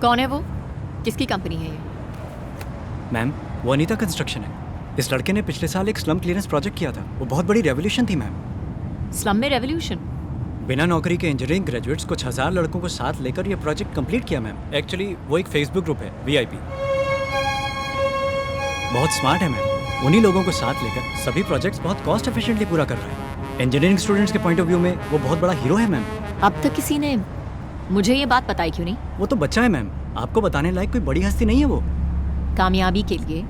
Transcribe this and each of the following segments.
कौन है वो? किसकी कंपनी है ये? मैम, वो अनीता कंस्ट्रक्शन है। इस लड़के ने पिछले साल एक स्लम क्लियरेंस प्रोजेक्ट किया था। वो बहुत बड़ी रेवोल्यूशन थी मैम। स्लम में रेवोल्यूशन? बिना नौकरी के इंजीनियरिंग ग्रेजुएट्स कुछ 1000 लड़कों को साथ लेकर ये प्रोजेक्ट कंप्लीट किया मैम। एक्चुअली वो एक फेसबुक ग्रुप है, VIP। बहुत स्मार्ट है मैम। उन्हीं लोगों को साथ लेकर सभी प्रोजेक्ट्स बहुत कॉस्ट एफिशिएंटली पूरा कर रहे हैं। इंजीनियरिंग स्टूडेंट्स के पॉइंट ऑफ व्यू में वो बहुत बड़ा हीरो है मैम। अब तक किसी ने मुझे ये बात बताई क्यों नहीं? वो तो बच्चा है मैम, आपको बताने लायक कोई बड़ी हस्ती नहीं है वो। कामयाबी के लिए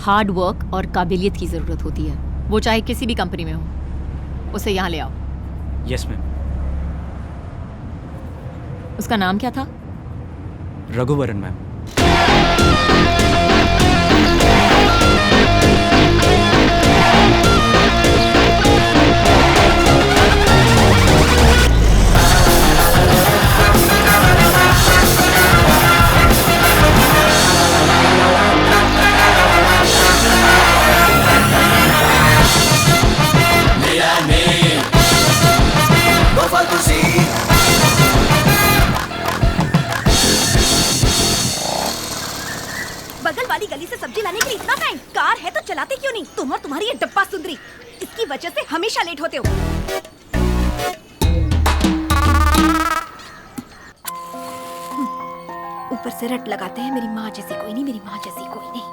हार्ड वर्क और काबिलियत की ज़रूरत होती है, वो चाहे किसी भी कंपनी में हो। उसे यहाँ ले आओ। Yes ma'am. उसका नाम क्या था? रघुवरन मैम। बगल वाली गली से सब्जी लाने के लिए इतना टाइम? कार है तो चलाते क्यों नहीं? तुम और तुम्हारी ये डब्बा सुंदरी, इसकी वजह से हमेशा लेट होते हो। ऊपर से रट लगाते हैं, मेरी माँ जैसी कोई नहीं, मेरी माँ जैसी कोई नहीं।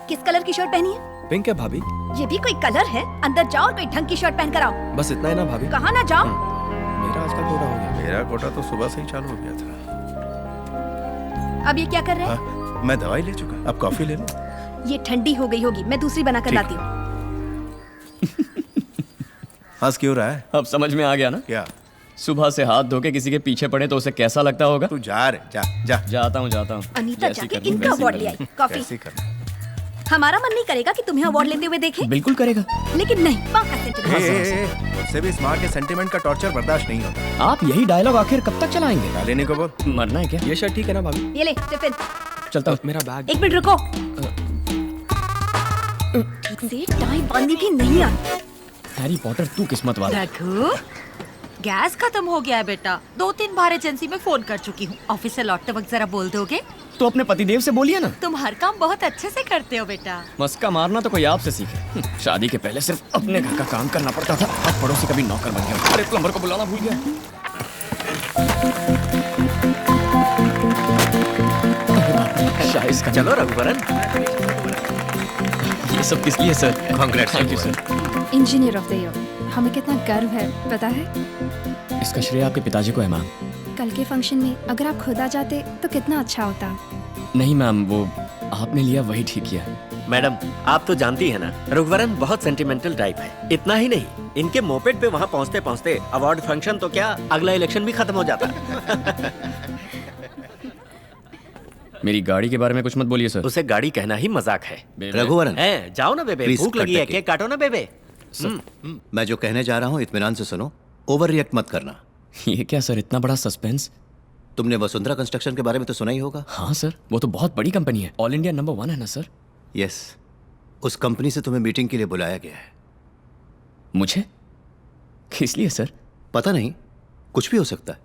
किस कलर की शर्ट पहनी है? पिंक है भाभी। ये भी कोई कलर है? अंदर जाओ और कोई ढंग की शर्ट पहन कर आओ। बस इतना ही ना भाभी। कहाँ ना जाओ? मेरा आज का कोटा हो गया। मेरा कोटा तो सुबह से ही चालू हो गया था। अब ये क्या कर रहे हैं? मैं दवाई ले चुका, अब कॉफी ले लो। ये ठंडी हो गई होगी, मैं दूसरी बनाकर ठीक। लाती हूँ। हंस क्यों रहा है? अब समझ में आ गया ना? क्या? सुबह से हाथ धो के किसी के पीछे पड़े तो उसे कैसा लगता होगा? तू जा रे, जा जा। जाता हूँ। अनीता जैसी जाके करनी इनका वैसी अवार्ड ले करनी। आई। कॉफी। कैसे करना? हमारा मन नहीं करेगा कि तुम्हें अवार्ड लेते हुए देखें, बिल्कुल करेगा। लेकिन नहीं, पाका सेंटीमेंट। मुझसे भी इस माँ के सेंटीमेंट का टॉर्चर बर्दाश्त नहीं होता। आप यही डायलॉग आखिर कब तक चलाएंगे? क्या लेने को बोल? मरना है क्या? ये शर्ट ठीक है ना भाभी? ये ले टिफिन। चलता हूँ। मेरा बैग। एक मिनट रुको। ठीक से टाई बांधनी भी नहीं आती। हैरी पॉटर तू किस्मत वाला। रघु, गैस खत्म हो गया है बेटा। 2-3 बार एजेंसी में फोन कर चुकी हूँ। ऑफिस से लौटते वक्त जरा बोल दोगे? तो अपने पतिदेव से बोलिए ना। तुम हर काम बहुत अच्छे से करते हो बेटा। मस्का मारना तो कोई आपसे सीखे। शादी के पहले सिर्फ अपने घर का काम करना पड़ता था, अब पड़ोसी का भी नौकर बन गया। अरे प्लम्बर को बुलाना भूल गया। शाइस्ता। चलो रघुवरन। ये सब किस लिए sir? Congrats. Thank you sir. Engineer of the year, हमें कितना गर्व है पता है? इसका श्रेय आपके पिताजी को है मैम। कल के फंक्शन में अगर आप खुद आ जाते तो कितना अच्छा होता। नहीं मैम, वो आपने लिया वही ठीक किया। मैडम, आप तो जानती है ना, रघुवरन बहुत सेंटिमेंटल टाइप है। इतना ही नहीं, इनके मोपेड पे वहाँ पहुँचते पहुँचते अवार्ड फंक्शन तो क्या, अगला इलेक्शन भी खत्म हो जाता। मेरी गाड़ी के बारे में कुछ मत बोलिए सर। उसे गाड़ी कहना ही मजाक है। रघुवरन, हैं, जाओ ना बेबे, Please भूख cut लगी the है, cake. केक काटो ना बेबे। मैं जो कहने जा रहा हूँ इत्मीनान से सुनो, ओवर रिएक्ट मत करना। ये क्या सर, इतना बड़ा सस्पेंस? तुमने वसुंधरा कंस्ट्रक्शन के बारे में तो सुना ही होगा। हाँ सर, वो तो बहुत बड़ी कंपनी है, ऑल इंडिया नंबर 1 है ना सर? यस, उस कंपनी से तुम्हें मीटिंग के लिए बुलाया गया है। मुझे? किस लिए सर? पता नहीं, कुछ भी हो सकता है।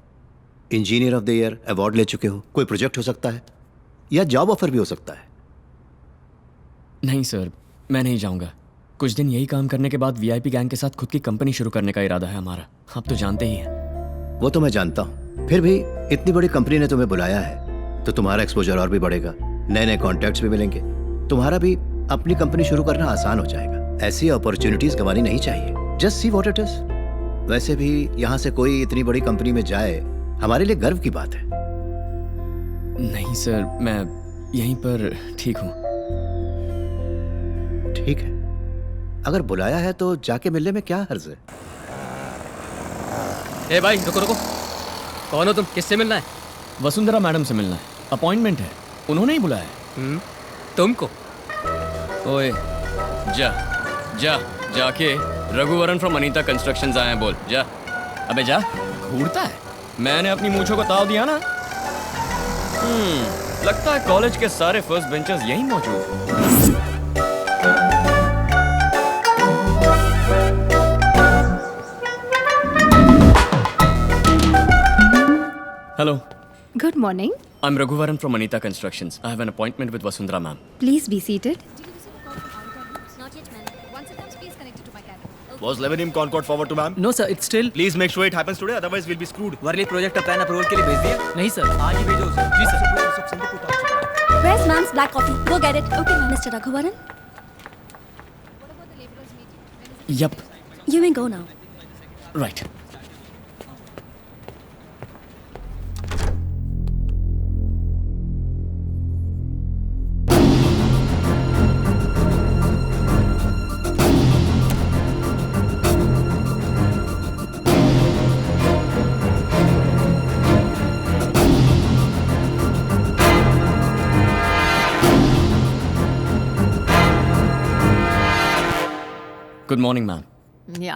Engineer of the year award ले चुके हो, कोई प्रोजेक्ट हो सकता है, या जॉब ऑफर भी हो सकता है। नहीं सर, मैं नहीं जाऊंगा। कुछ दिन यही काम करने के बाद VIP गैंग के साथ खुद की कंपनी शुरू करने का इरादा है हमारा। आप तो जानते ही हैं। वो तो मैं जानता हूँ, फिर भी इतनी बड़ी कंपनी ने तुम्हें बुलाया है तो तुम्हारा एक्सपोजर और भी बढ़ेगा, नए नए कॉन्टैक्ट्स भी मिलेंगे, तुम्हारा भी अपनी कंपनी शुरू करना आसान हो जाएगा। ऐसी अपॉर्चुनिटीज गंवानी नहीं चाहिए। Just see what it is. वैसे भी यहाँ से कोई इतनी बड़ी कंपनी में जाए हमारे लिए गर्व की बात है। नहीं सर, मैं यहीं पर ठीक हूँ। ठीक है, अगर बुलाया है तो जाके मिलने में क्या हर्ज है। ए भाई रुको रुको, कौन हो तुम? किससे मिलना है? वसुंधरा मैडम से मिलना है, अपॉइंटमेंट है, उन्होंने ही बुलाया है। तुमको? ओए जा जा, जाके रघुवरन फ्रॉम अनीता कंस्ट्रक्शंस आए हैं बोल। जा अबे जा, घूरता है। मैंने अपनी मूंछों को ताव दिया ना। लगता है कॉलेज के सारे फर्स्ट बेंचर्स यहीं मौजूद। Hello, Good morning. I'm Raghuvaran from Anita Constructions. I have an appointment with Vasundhara ma'am. Please be seated. Was Lebanon Concord forward to ma'am? No sir, it's still Please make sure it happens today, otherwise we'll be screwed. Worli project का plan approval के लिए भेज दिया? नहीं sir, आज ही भेजो उसे। जी sir. Where's ma'am's black coffee? Go get it. Okay, ma'am. Mr. Raghuvaran, Yup, you may go now. right. Good morning ma'am. या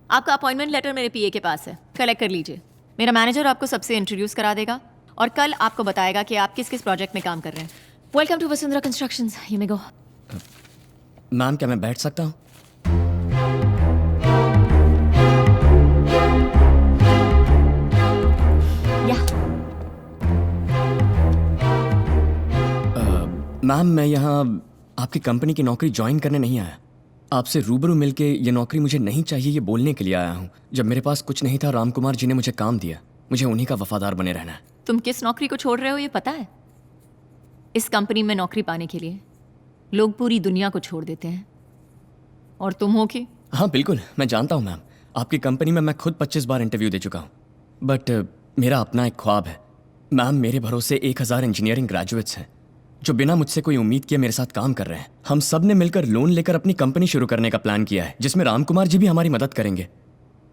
आपका अपॉइंटमेंट लेटर मेरे पीए के पास है, कलेक्ट कर लीजिए। मेरा मैनेजर आपको सबसे इंट्रोड्यूस करा देगा और कल आपको बताएगा कि आप किस किस प्रोजेक्ट में काम कर रहे हैं। Welcome to Vasundhara constructions, you may go. Ma'am क्या मैं बैठ सकता हूँ? या मैम मैं यहाँ आपकी कंपनी की नौकरी ज्वाइन करने नहीं आया। आपसे रूबरू मिलके ये नौकरी मुझे नहीं चाहिए ये बोलने के लिए आया हूँ। जब मेरे पास कुछ नहीं था, राम कुमार जी ने मुझे काम दिया। मुझे उन्हीं का वफादार बने रहना है। तुम किस नौकरी को छोड़ रहे हो ये पता है? इस कंपनी में नौकरी पाने के लिए लोग पूरी दुनिया को छोड़ देते हैं, और तुम हो कि? हाँ बिल्कुल, मैं जानता हूँ मैम। आपकी कंपनी में मैं खुद 25 बार इंटरव्यू दे चुका हूँ। बट मेरा अपना एक ख्वाब है मैम। मेरे भरोसे 1000 इंजीनियरिंग ग्रेजुएट्स हैं जो बिना मुझसे कोई उम्मीद किए मेरे साथ काम कर रहे हैं। हम सब ने मिलकर लोन लेकर अपनी कंपनी शुरू करने का प्लान किया है, जिसमें राम कुमार जी भी हमारी मदद करेंगे।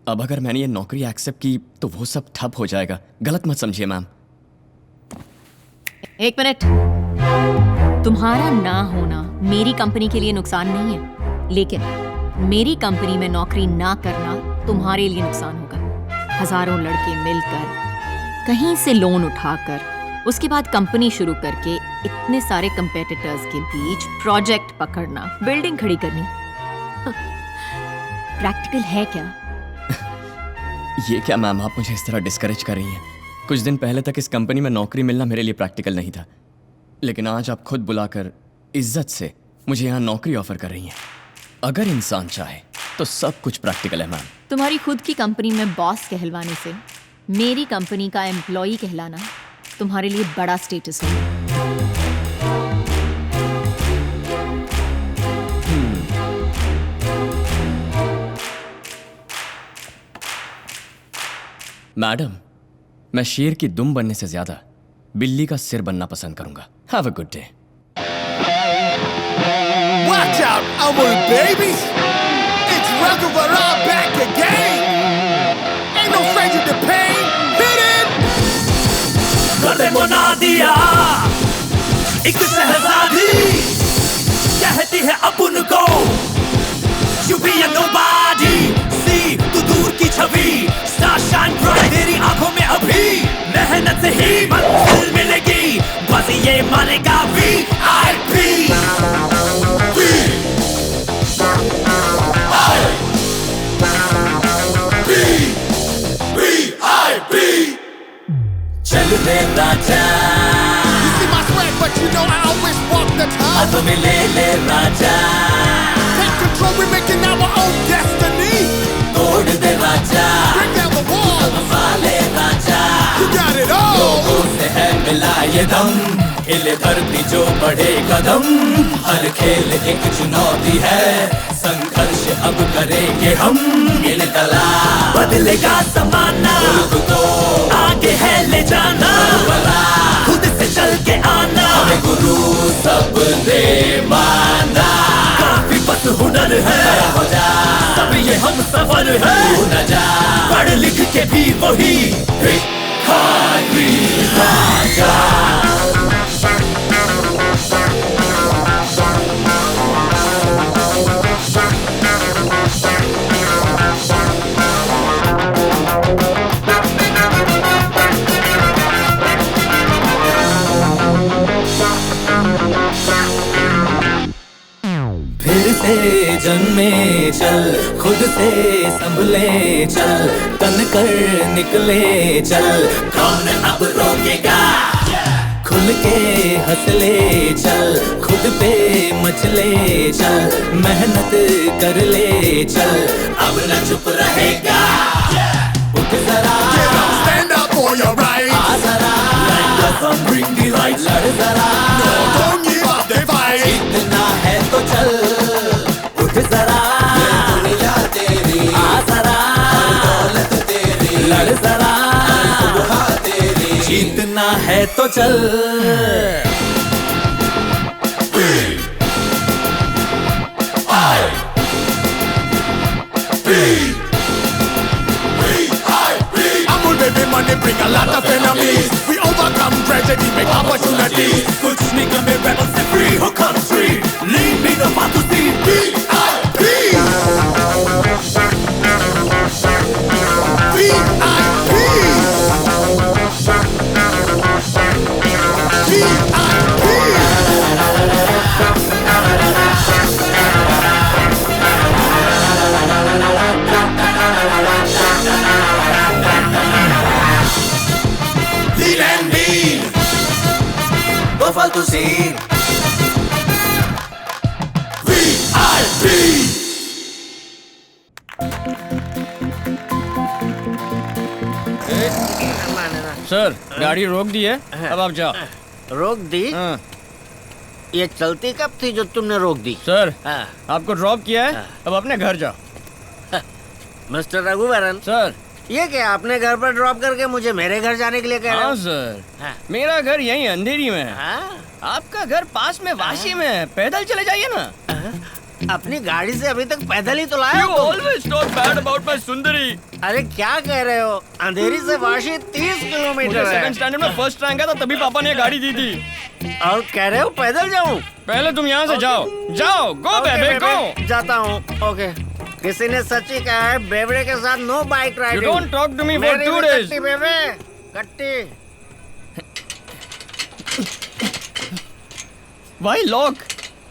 अब अगर मैंने ये नौकरी एक्सेप्ट की तो वो सब ठप हो जाएगा। गलत मत समझिए मैम। एक मिनट, तुम्हारा ना होना मेरी कंपनी के लिए नुकसान नहीं है, लेकिन मेरी कंपनी में नौकरी ना करना तुम्हारे लिए नुकसान होगा। हजारों लड़के मिलकर कहीं से लोन उठाकर उसके बाद कंपनी शुरू करके इतने सारे कंपेटिटर्स के बीच प्रोजेक्ट पकड़ना, बिल्डिंग खड़ी करनी, प्रैक्टिकल है क्या? ये क्या मैम, आप मुझे इस तरह डिस्करेज कर रही हैं? कुछ दिन पहले तक इस कंपनी में नौकरी मिलना मेरे लिए प्रैक्टिकल नहीं था, लेकिन आज आप खुद बुलाकर इज्जत से मुझे यहाँ नौकरी ऑफर कर रही हैं। अगर इंसान चाहे तो सब कुछ प्रैक्टिकल है मैम। तुम्हारी खुद की कंपनी में बॉस कहलवाने से मेरी कंपनी का एम्प्लॉई कहलाना तुम्हारे लिए बड़ा स्टेटस है। मैडम, मैं शेर की दुम बनने से ज्यादा बिल्ली का सिर बनना पसंद करूंगा। Have a good day. Watch out, our babies! It's Raghuvaran back again! Ain't no stranger to pain, hit it! गर्दे मुना दिया एक शहजादी कहती है अपन को You be a nobody See तू दूर की छवि Star shine bright तेरी आंखों में अभी मेहनत से ही मंजिल मिलेगी बस ये मानेगा VIP चल रे राजा You see my swag, but you know I always walk the talk. हाथों में ले ले राजा Take control, we're making our own destiny. तोड़ दे राजा Break down the wall. वाले राजा You got it all. लोगों से है मिला ये दम हिले धरती जो बढ़े कदम हर खेल एक चुनौती है संघर्ष अब करेंगे हम इन कला बदलेगा जमाना तो आगे है ले जाना खुद से चल के आना हमें गुरु सब दे माना काफी बस हुनर है हो जा सब ये हम सफल है न जा पढ़ लिख के भी वही भिखारी राजा फिर से जीवन में चल, खुद से संभले चल, तन कर निकले चल, कौन अब रोकेगा, खुल के हंस ले चल, खुद पे मचले चल, मेहनत कर ले चल, अब न चुप रहेगा, उठ जरा, Stand up for your rights. आ जरा, like the sun bring the light, लड़ जरा, No, don't give up the fight. जीतना है तो चल, उठ जरा, दुनिया तेरी, आ जरा, दौलत तेरी, लड़ जरा, सुबह तेरी, जीतना है तो चल। Amul baby money bring a lot of enemies. We overcome tragedy, make opportunities. कुछ निगम में rebels से free हो country, lead me the path to see VIP. Lean and mean, वो फालतू सीन, VIP. सर गाड़ी रोक दी है, अब आप जाओ। रोक दी? हाँ। ये चलती कब थी जो तुमने रोक दी? सर हाँ। आपको ड्रॉप किया है, अब अपने घर जाओ। मिस्टर रघुवरन सर ये क्या अपने घर पर ड्रॉप करके मुझे मेरे घर जाने के लिए कह रहे हाँ हो? सर हाँ। मेरा घर यहीं अंधेरी में है, हाँ? आपका घर पास में वाशी में है, पैदल चले जाइए ना। अपनी गाड़ी से अभी तक पैदल ही तो लाए You हो तुम। always talk bad about my सुंदरी। अरे क्या कह रहे हो? अंधेरी से वाशी 30 मुझे किलोमीटर है। सेकंड स्टैंडर्ड में फर्स्ट रैंक आया था, तभी पापा ने गाड़ी दी थी। और कह रहे हो पैदल जाऊं? पहले तुम यहाँ से जाओ, जाओ, गो बेबे गो। जाता हूँ। ओके। किसी ने सच ही कहा है बेबड़े के साथ no bike You riding. don't talk to me for मेरी 2 भी days। कट्टी बेबे, कट्टी। Why lock?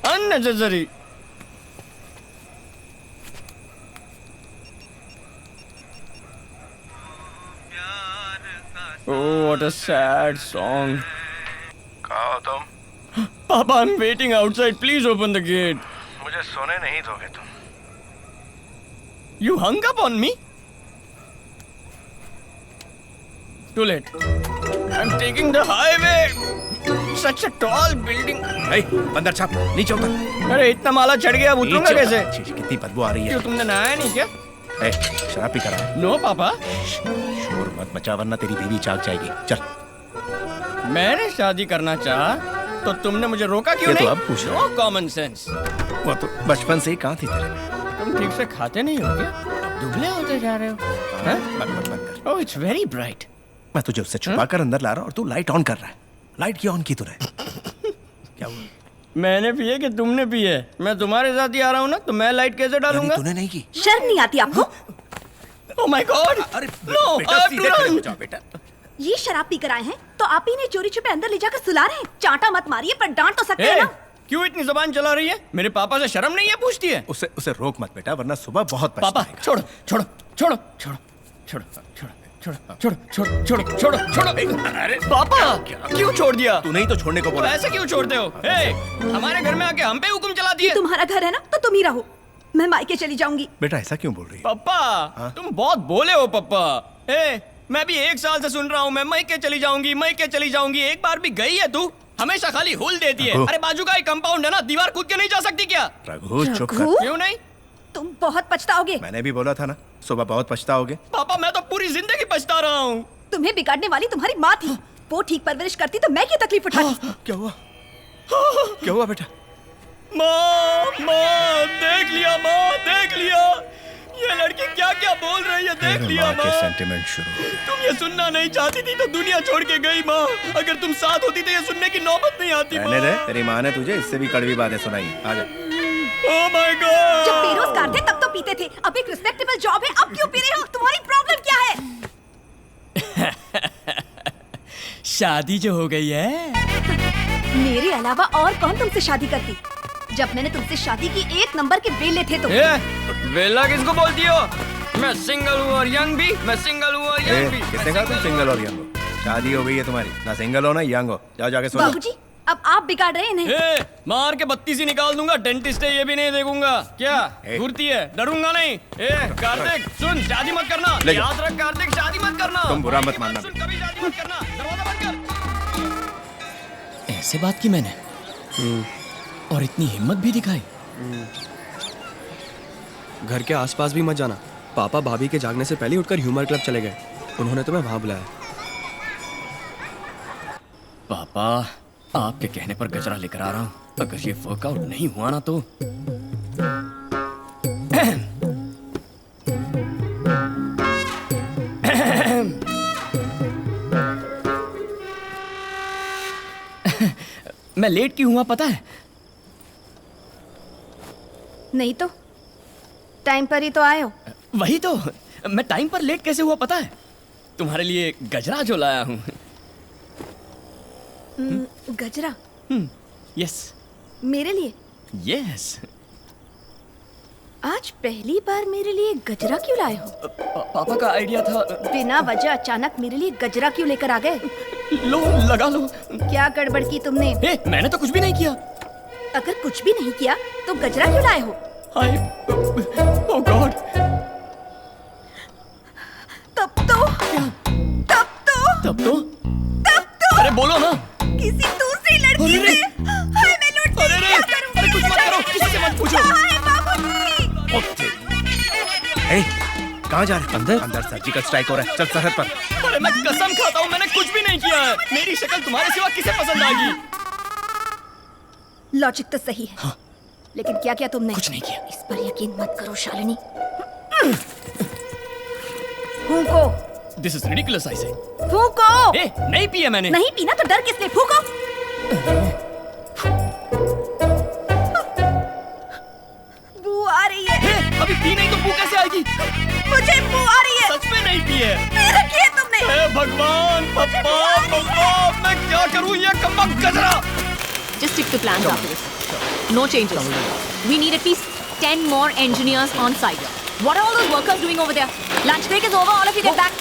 Unnecessary। Oh, what a sad song। कहाँ हो तुम? Papa, I'm waiting outside. Please open the gate। मुझे सोने नहीं दोगे तुम। You hung up on me? Too late। I'm taking the highway। Such a tall building। अंदर छाप, नीचे उतर। अरे इतना माला चढ़ गया, अब उतरूंगा नीचे कैसे? उतर। कितनी बदबू आ रही है। क्यों तुमने नहाया नहीं क्या? शराब पी कर आया। नो पापा। शोर मत मचा वरना तेरी बीवी जाग जाएगी। चल। मैंने शादी करना चाहा तो तुमने मुझे रोका क्यों ये तो नहीं? अब पूछ रहे नो कॉमन सेंस। वो तो बचपन से ही कहाँ थी तेरे में? तुम ठीक से खाते नहीं हो क्या? दुबले होते जा रहे हो। बंद कर। Oh it's very bright. मैं तुझे उससे छुपा कर अंदर ला रहा हूँ और तू लाइट ऑन कर रहा है। लाइट क्यों ऑन की तूने? क्या हुआ? मैंने पिए कि तुमने पिए? मैं तुम्हारे साथ ही आ रहा हूँ ना, तो मैं लाइट कैसे डालूंगा? तूने नहीं की। शर्म नहीं आती आपको? ओह माय गॉड। अरे नो, बेटा I have to सीधे खड़े हो run। जाओ बेटा। ये शराब पी कर आए हैं तो आप ही ने चोरी छुपे अंदर ले जाकर सुला रहे हैं। चांटा मत मारिए, पर डांट तो सकते हैं ना। क्यों इतनी जबान चला रही है? मेरे पापा से शर्म नहीं है पूछती है? उसे रोक मत बेटा वरना सुबह बहुत पापा पछताएगा। छोड़ो छोड़ो छोड़ो छोड़ो छोड़ो छोड़ो छोड़ो छोड़ो छोड़ो छोड़ो छोड़ो। अरे पापा क्यों छोड़ दिया? तू नहीं तो छोड़ने को तो बोला। ऐसे क्यों छोड़ते हो? हमारे घर में आके हम पे हुक्म चलाती ये है। तुम्हारा घर है ना, तो तुम ही रहो। मैं मायके चली जाऊंगी। बेटा ऐसा क्यों बोल रही है? पापा तुम बहुत बोले हो पापा। मैं भी 1 साल से सुन रहा हूँ मैं मायके चली जाऊंगी, मायके चली जाऊंगी। एक बार भी गई है तू? हमेशा खाली हुल देती है। अरे बाजू का एक कंपाउंड है ना, दीवार कूद के नहीं जा सकती क्या? रघु चुप कर। रघु? क्यों नहीं? तुम बहुत पछताओगे। मैंने भी बोला था ना सुबह बहुत पछताओगे। पापा मैं तो पूरी जिंदगी पछता रहा हूँ। तुम्हें बिगाड़ने वाली तुम्हारी माँ थी। वो ठीक परवरिश करती तो मैं क्यों तकलीफ उठाती? क्या हुआ? क्या हुआ बेटा? माँ देख लिया, माँ देख लिया। ये लड़की क्या क्या बोल रही है, देख लिया माँ के माँ। सेंटिमेंट शुरू हो गए। तुम ये सुनना नहीं चाहती थी तो दुनिया छोड़ के गई माँ। अगर तुम साथ होती तो ये सुनने की नौबत नहीं आती माँ। रहने दे, तेरी माँ ने तुझे इससे भी कड़वी बातें सुनाई। आजा। ओह माय गॉड। जब बेरोजगार थे तब तो पीते थे, अब एक रिस्पेक्टेबल जॉब है, अब क्यों पी रहे हो? तुम्हारी प्रॉब्लम क्या है? शादी जो हो गई है। मेरे अलावा और कौन तुमसे शादी करती? जब मैंने तुमसे शादी की 1 नंबर के वेले थे तुम। वेला किसको बोलती हो? मैं सिंगल हूँ और यंग भी। मैं सिंगल हूँ और यंग भी। किसने कहा तुम सिंगल और यंग हो? शादी हो गई है तुम्हारी, ना सिंगल हो ना यंग हो। जाओ जाके सो जाओ। बाबूजी अब आप बिगाड़ रहे हैं इन्हें। मार के 32 ही निकाल दूंगा। डेंटिस्ट है ये भी नहीं देखूंगा। क्या घुरती है? डरूंगा नहीं। कार्तिक सुन, शादी मत करना। याद रख कार्तिक, शादी मत करना। तुम बुरा मत मानना। सुन, कभी शादी मत करना। दरवाजा बंद कर। ऐसे बात की मैंने और इतनी हिम्मत भी दिखाई। घर के आसपास भी मत जाना। पापा भाभी के जागने से पहले ही उठकर ह्यूमर क्लब चले गए। उन्होंने तुम्हें वहां बुलाया। पापा आपके कहने पर गजरा लेकर आ रहा हूँ। अगर ये वर्कआउट नहीं हुआ ना तो मैं लेट क्यों हुआ पता है? नहीं तो टाइम पर ही तो आए हो। वही तो, मैं टाइम पर लेट कैसे हुआ पता है? तुम्हारे लिए गजरा जो लाया हूँ। गजरा? यस। मेरे लिए? यस। आज पहली बार मेरे लिए गजरा क्यों लाए हो? पापा का आइडिया था। बिना वजह अचानक मेरे लिए गजरा क्यों लेकर आ गए? लो लगा लो। क्या गड़बड़ की तुमने? मैंने तो कुछ भी नहीं किया। अगर कुछ भी नहीं किया तो गजरा क्यों लाए हो? ओह गॉड। तब तो अरे बोलो ना। किसी दूसरी लड़की से। हाय मैं लूट गई। क्या करूं? अरे कुछ मत करो, किसी से मत पूछो। हाय बाबूजी। कहाँ जा रहे? अंदर सर्जिकल स्ट्राइक हो रहा है। चल सरहद पर। अरे मैं कसम खाता हूँ मैंने कुछ भी नहीं किया है। मेरी शक्ल तुम्हारे सिवा किसे पसंद आएगी? लॉजिक तो सही है। हाँ। लेकिन क्या किया तुमने? कुछ नहीं किया। इस पर यकीन मत करो शालिनी। फूंको। This is ridiculous I say. फूंको। नहीं पिया मैंने। नहीं पीना तो डर किसने? फूंको। बू आ रही है। अभी पी नहीं तो बू कैसे आएगी? मुझे बू आ रही है। सच में नहीं पी है। रखी है तुमने। भगवान पप्पा मैं क्या करूं? ये कमबख्त गजरा। Just stick to plans after this. No changes. We need at least 10 more engineers on site. What are all those workers doing over there? Lunch break is over. All of you get back.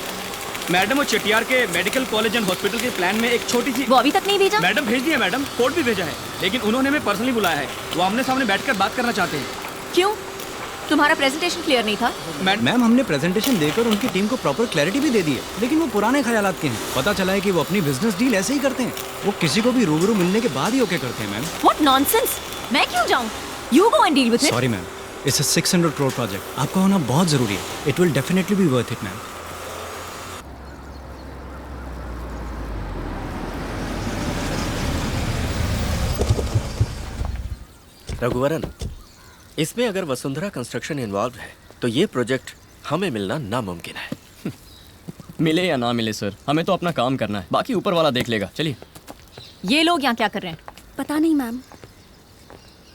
Madam वो चटियार के medical college and hospital के plan में एक छोटी सी। वो अभी तक नहीं भेजा? मैडम भेज दिया मैडम, कोड भी भेजा है, लेकिन उन्होंने हमें पर्सनली बुलाया है। वो आमने सामने बैठकर बात करना चाहते हैं। क्यों? तुम्हारा प्रेजेंटेशन क्लियर नहीं था? मैम हमने प्रेजेंटेशन देकर उनकी टीम को प्रॉपर क्लैरिटी भी दे दी है, लेकिन वो पुराने ख्यालात के हैं। पता चला है कि वो अपनी बिजनेस डील ऐसे ही करते हैं। वो किसी को भी रूबरू मिलने के बाद ही ओके करते हैं मैम। What nonsense? मैं क्यों जाऊं? You go and deal with it. Sorry ma'am, it's a 600 crore project. आपका होना बहुत जरूरी है। It will definitely be worth it ma'am. Raghuvaran, इसमें अगर वसुंधरा कंस्ट्रक्शन इन्वॉल्व है तो ये प्रोजेक्ट हमें मिलना नामुमकिन है। मिले या ना मिले सर, हमें तो अपना काम करना है, बाकी ऊपर वाला देख लेगा। चलिए। ये लोग यहाँ क्या कर रहे हैं? पता नहीं मैम।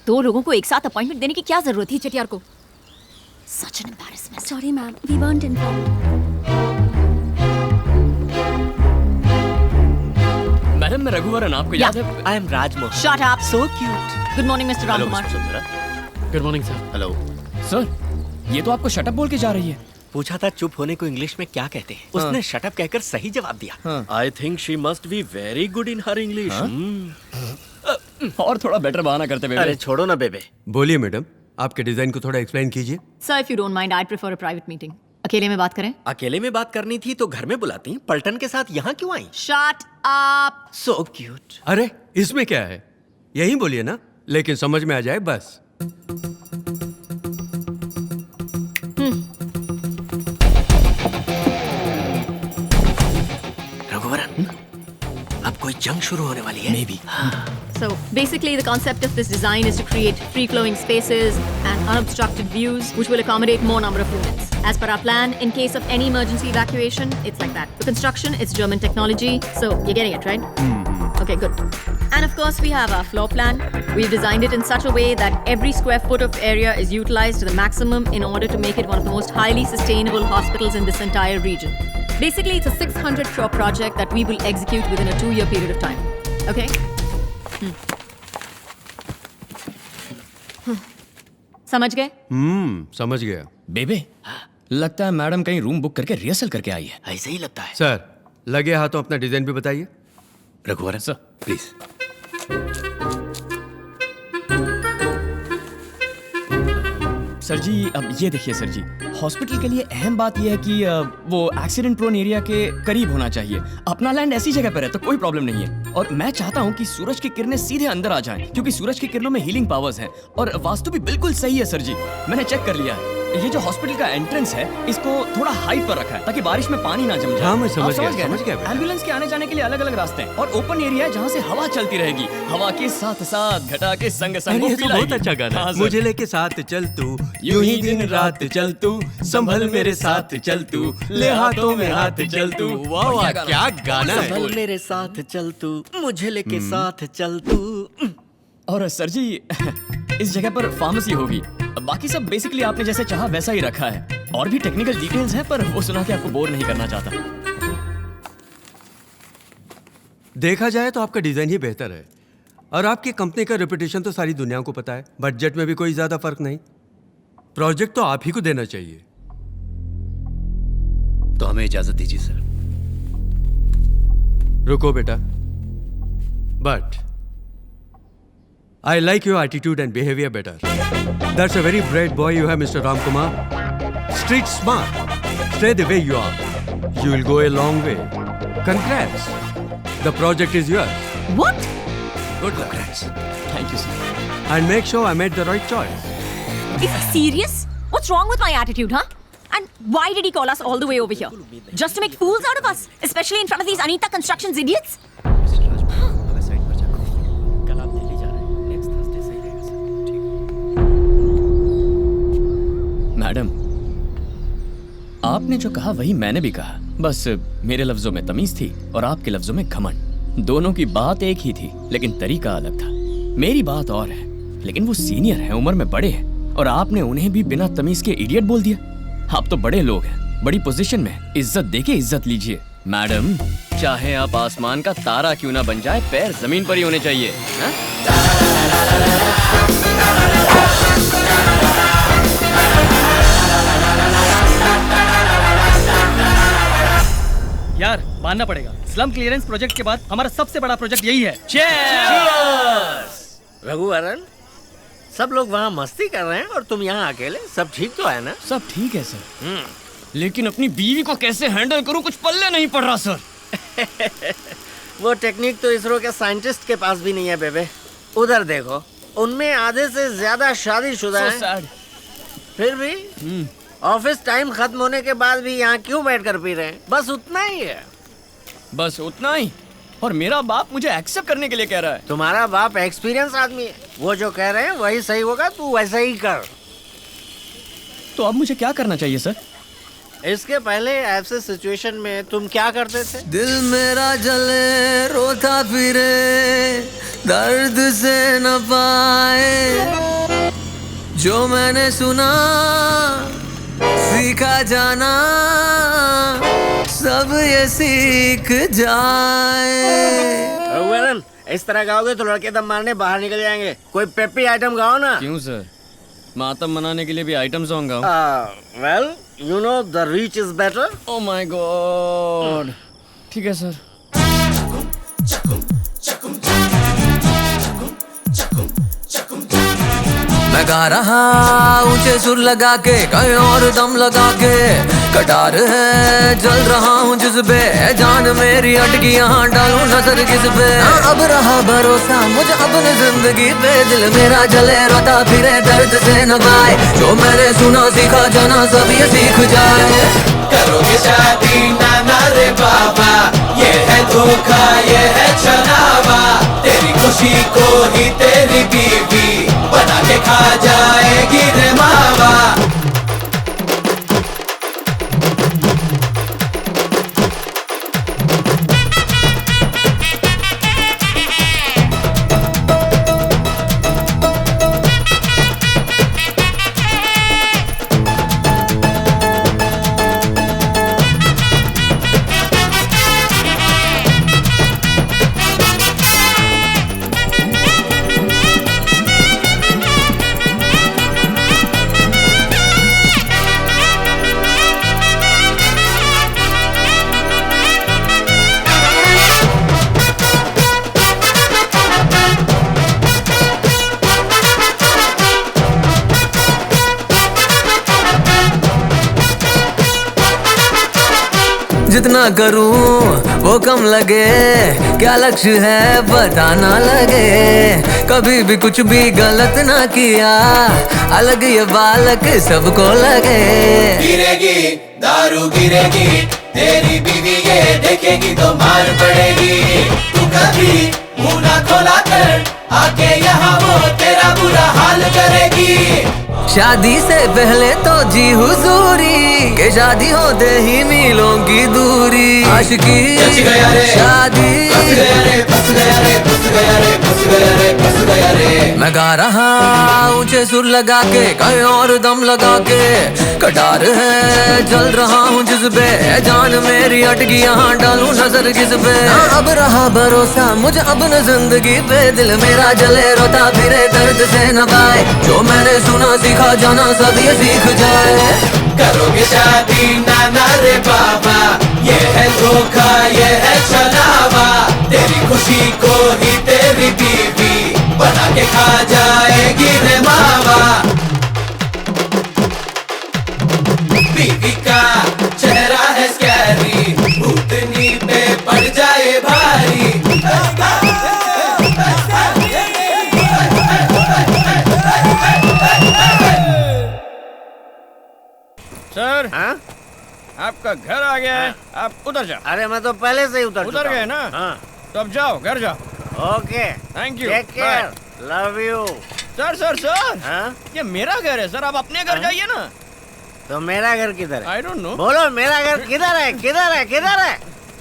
2 लोगों को एक साथ अपॉइंटमेंट देने की क्या जरूरत थी चटियार को? Such an embarrassment. Sorry ma'am, we weren't informed. Madam मैं रघुवरन, आपको याद है? I am Rajmohan. Shut up. So cute. Good morning, Mr. Ramkumar. Good morning sir. Hello sir, ये तो आपको शटअप बोल के जा रही है। पूछा था चुप होने को इंग्लिश में क्या कहते हैं, उसने शटअप कहकर सही जवाब दिया। I think she must be very good in her English. और थोड़ा बेटर बहाना करते बेबे। अरे छोड़ो ना बेबे। बोलिए मैडम, आपके डिजाइन को थोड़ा एक्सप्लेन कीजिए। Sir, if you don't mind, I'd prefer a private meeting. अकेले में बात करें? अकेले में बात करनी थी तो घर में बुलाती, पलटन के साथ यहाँ क्यों आई? Shut up. So cute. अरे इसमें क्या है, यही बोलिए ना, लेकिन समझ में आ जाए बस। रघुवरन, अब कोई जंग शुरू होने वाली है। Maybe. So basically the concept of this design is to create free-flowing spaces and unobstructed views which will accommodate more number of units. As per our plan, in case of any emergency evacuation, it's like that. The construction, it's German technology, so you're getting it, right? Okay, good. And of course, we have our floor plan. We've designed it in such a way that every square foot of area is utilized to the maximum in order to make it one of the most highly sustainable hospitals in this entire region. Basically, it's a 600 crore project that we will execute within a 2-year period of time. Okay? समझ गए? समझ गया। बेबे, लगता है madam कहीं room book करके rehearsal करके आई है। ऐसे ही लगता है। सर, लगे हाथों अपना डिजाइन भी बताइए। Raghuvaran sir please. सर जी, अब ये देखिए सर जी, हॉस्पिटल के लिए अहम बात यह है कि वो एक्सीडेंट प्रोन एरिया के करीब होना चाहिए। अपना लैंड ऐसी जगह पर है तो कोई प्रॉब्लम नहीं है। और मैं चाहता हूँ कि सूरज की किरणें सीधे अंदर आ जाएं, क्योंकि सूरज की किरणों में हीलिंग पावर्स हैं। और वास्तु भी बिल्कुल सही है सर जी, मैंने चेक कर लिया है। ये जो हॉस्पिटल का एंट्रेंस है, इसको थोड़ा हाइट पर रखा है ताकि बारिश में पानी ना जम जाए। हाँ, मैं आप समझ समझ गया गए। एम्बुलेंस के आने जाने के लिए अलग अलग रास्ते हैं और ओपन एरिया है जहाँ से हवा चलती रहेगी। हवा के साथ साथ घटा के संग संग। ये तो बहुत अच्छा गाना है। मुझे लेके साथ चल तू, यूं ही दिन रात चल तू, संभल मेरे साथ चल तू, ले हाथों में हाथ चल तू। वाह वाह, क्या गाना है। संभल मेरे साथ चल तू, मुझे लेके साथ चल तू। और सर जी, इस जगह पर फार्मेसी होगी। बाकी सब बेसिकली आपने जैसे चाहा वैसा ही रखा है। और भी टेक्निकल डिटेल्स हैं, पर वो सुना के आपको बोर नहीं करना चाहता। देखा जाए तो आपका डिजाइन ही बेहतर है और आपकी कंपनी का रेपुटेशन तो सारी दुनिया को पता है। बजट में भी कोई ज्यादा फर्क नहीं। प्रोजेक्ट तो आप ही को देना चाहिए। तो हमें इजाजत दीजिए सर। रुको बेटा, but I like your attitude and behavior better. That's a very bright boy you have, Mr. Ram Kumar. Street smart. Stay the way you are. You will go a long way. Congrats. The project is yours. What? Good luck. Congrats. Thank you, sir. And make sure I made the right choice. Is he serious? What's wrong with my attitude, huh? And why did he call us all the way over here? Just to make fools out of us? Especially in front of these Anita Constructions idiots? Madam, आपने जो कहा वही मैंने भी कहा। बस मेरे लफ्जों में तमीज थी और आपके लफ्जों में घमंड। दोनों की बात एक ही थी, लेकिन तरीका अलग था। मेरी बात और है, लेकिन वो सीनियर हैं, उम्र में बड़े हैं, और आपने उन्हें भी बिना तमीज के इडियट बोल दिया। आप तो बड़े लोग हैं, बड़ी पोजीशन में, इज्जत देके इज्जत लीजिए। मैडम, चाहे आप आसमान का तारा क्यों ना बन जाए, पैर जमीन पर ही होने चाहिए। यार मानना पड़ेगा, स्लम क्लियरेंस प्रोजेक्ट के बाद हमारा सबसे बड़ा प्रोजेक्ट यही है। रघुवरन, सब लोग वहाँ मस्ती कर रहे हैं और तुम यहाँ अकेले। सब ठीक तो है ना? सब ठीक है सर, लेकिन अपनी बीवी को कैसे हैंडल करूँ कुछ पल्ले नहीं पड़ रहा सर। वो टेक्निक तो इसरो के साइंटिस्ट के पास भी नहीं है बेबे। उधर देखो, उनमें आधे से ज्यादा शादीशुदा हैं। फिर भी ऑफिस टाइम खत्म होने के बाद भी यहाँ क्यों बैठकर पी रहे हैं? बस उतना ही है। बस उतना ही? और मेरा बाप मुझे एक्सेप्ट करने के लिए कह रहा है। तुम्हारा बाप एक्सपीरियंस आदमी है, वो जो कह रहे हैं वही सही होगा, तू वैसा ही कर। तो अब मुझे क्या करना चाहिए सर? इसके पहले ऐसे सिचुएशन में तुम क्या करते थे? दिल मेरा जले रोता फिरे, दर्द से न पाए, जो मैंने सुना सीखा जाना, सब ये सीख जाए। रघुवरन, इस तरह गाओगे तो लड़के दम मारने बाहर निकल जाएंगे। कोई पेपी आइटम गाओ ना। क्यों सर? मातम मनाने के लिए भी आइटम सॉन्ग गाऊं? Well, you know the reach is better. Oh my God. ठीक है सर। मैं गा रहा ऊंचे सुर लगा के, कहीं और दम लगा के, कटार है जल रहा हूँ जिसपे, जान मेरी अटकी यहाँ डालूं नजर किस पे। ना अब रहा भरोसा मुझे अपनी जिंदगी पे, दिल मेरा जले रोता फिरे दर्द से न पाए, जो मैंने सुना सीखा जाना सब ये सीख जाए। करोगे शादी नाना रे बाबा, ये है धोखा ये है छलावा, तेरी खुशी को ही तेरी बीवी बना के खा जाएगी रे मावा। जितना करूं वो कम लगे, क्या लक्ष्य है पता ना लगे, कभी भी कुछ भी गलत ना किया, अलग ये बालक सबको लगे। गिरेगी दारू गिरेगी, तेरी बीवी ये देखेगी तो मार पड़ेगी, तू कभी मुंह ना खोला कर, आके यहाँ वो तेरा बुरा हाल करेगी। शादी से पहले तो जी हुजूरी, के शादी होते ही मीलों की दूरी, आशिकी शादी मैं गा रहा ऊंचे सुर लगा के, कहीं और दम लगा के, कटार है जल रहा हूँ जिसपे, जान मेरी अटकी यहाँ डालूं नजर किस पे, ना अब रहा भरोसा मुझे अब न जिंदगी पे, दिल मेरा जले रोता फिरे दर्द से न पाए, जो मैंने सुना सीखा जाना सब ये सीख जाए। करोगे शादी नाना रे बाबा, ये है धोखा ये है छलावा, तेरी खुशी को ही तेरी बीवी बना के खा जाएगी रे मावा। बीवी का चेहरा है स्कैरी, भूतनी पे पड़ जाए भारी। सर हाँ? आपका घर आ गया है, आप उधर जाओ। अरे मैं तो पहले से ही उतर गए ना? हाँ। तो अब जाओ घर जाओ। Okay thank you, take care, love you. Sir sir sir हाँ? ये मेरा घर है सर, आप अपने घर जाइए ना। तो मेरा घर किधर है? I don't know. बोलो मेरा घर किधर है, किधर है, किधर है?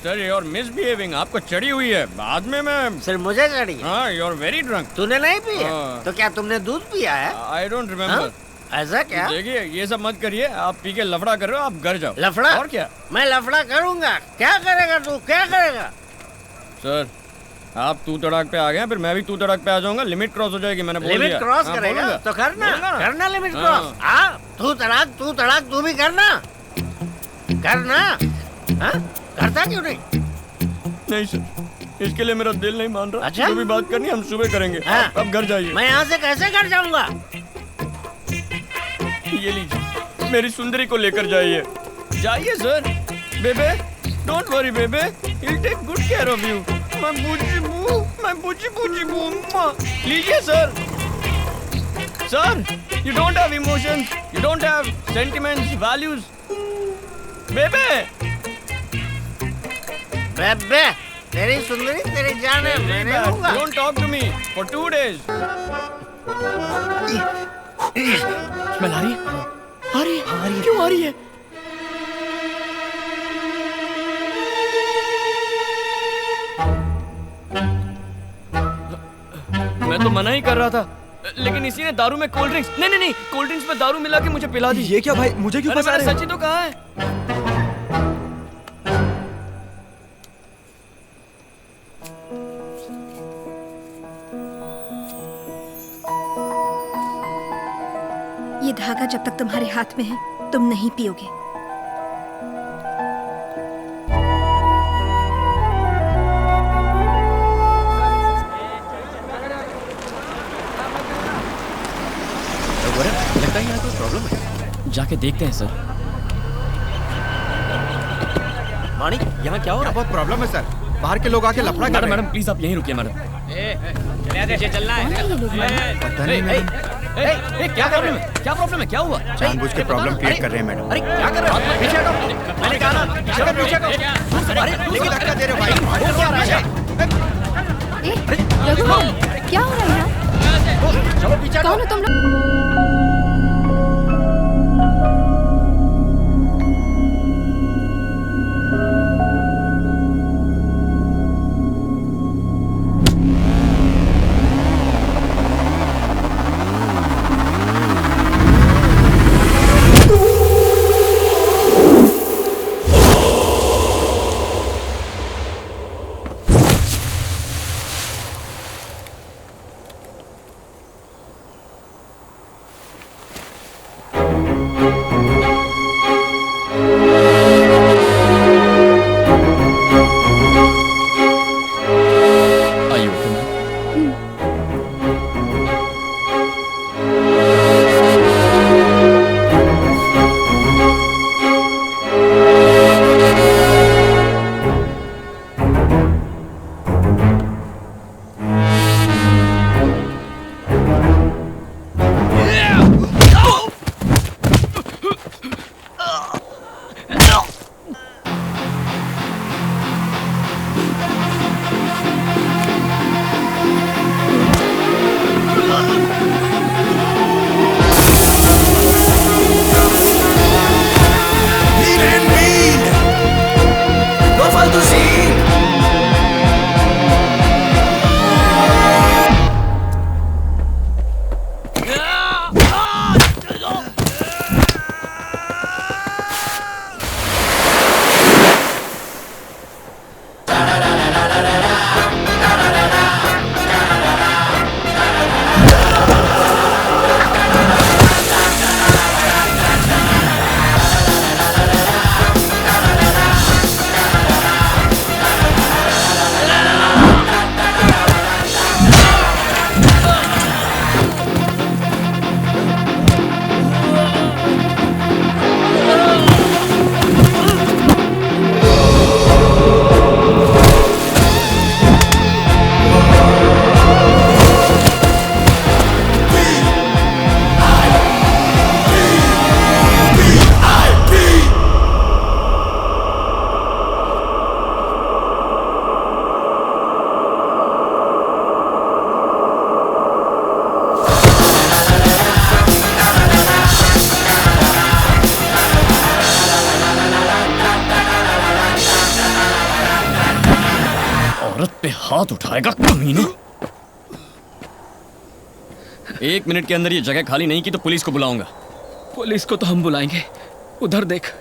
सर यू आर मिसबिहेविंग, आपको चढ़ी हुई है, बाद में मैं। सिर्फ मुझे चढ़ी है? हाँ यू आर वेरी ड्रंक। तूने नहीं पिया? हाँ। तो क्या तुमने दूध पिया है? I don't remember. ऐसा क्या? देखिए ये सब मत करिए, आप पी के लफड़ा कर रहे हो, आप घर जाओ। लफड़ा? और क्या? मैं लफड़ा करूंगा। क्या करेगा तू, क्या करेगा? सर आप तू तड़ाक पे आ गए, फिर मैं भी तू तड़ाक पे आ जाऊंगा, लिमिट क्रॉस हो जाएगी, मैंने बोल दिया। लिमिट क्रॉस हाँ, करेगा बोलूंगा। तो करना, बोलूंगा ना? करना लिमिट हाँ। क्रॉस। हाँ तू तड़ाक तू भी करना, करना। हाँ करता क्यों नहीं? नहीं सर, इसके लिए मेरा दिल नहीं मान रहा। अच्छा? जो भी बात करनी हम सुबह करेंगे। हाँ। अब घर जाइए। मैं यहाँ से कैसे घर जाऊंगा? ये लीजिए, मेरी सुंदरी को लेकर जाइए। जाइए सर। बेबे डोंट वरी बेबे, he'll take good care of you। मैं बूची बू। लीजिए sir. Sir you don't have emotions, you don't have sentiments, values। बेबे बेबे तेरी सुंदरी तेरी जान है, मैं नहीं लूंगा। Don't talk to me for 2 days। Smell आ रही है? आ रही है? क्यों आ रही है? मैं तो मना ही कर रहा था, लेकिन इसी ने दारू में कोल्ड ड्रिंक्स नहीं कोल्ड ड्रिंक्स में दारू मिला के मुझे पिला दी। ये क्या भाई, मुझे क्यों फंसा रहे हो? सच ही तो कहा है। ये धागा जब तक तुम्हारे हाथ में है तुम नहीं पियोगे। लगता है यहाँ कोई प्रॉब्लम है। जाके देखते हैं सर। मानिक यहाँ क्या हो रहा है? बहुत प्रॉब्लम है सर, बाहर के लोग आके लफड़ा कर रहे हैं। मैडम प्लीज आप यहीं रुकिए मैडम। चलना है। पता नहीं मैडम। क्या प्रॉब्लम है? क्या प्रॉब्लम है? क्या हुआ? जानबूझ के प्रॉब्लम क्रिएट कर रहे हैं मैडम। अरे क्या कर रहे हो? पीछे हटो। मैंने कहा ना पीछे हटो। अरे लेकिन धक्का दे रहे हो भाई। वो क्या रहा है? रघुराम, क्या हो रहा है यहाँ? चलो पीछे। कौन हो तुम लोग? औरत पे हाथ उठाएगा कमीने। 1 मिनट के अंदर ये जगह खाली नहीं की तो पुलिस को बुलाऊंगा। पुलिस को तो हम बुलाएंगे, उधर देख।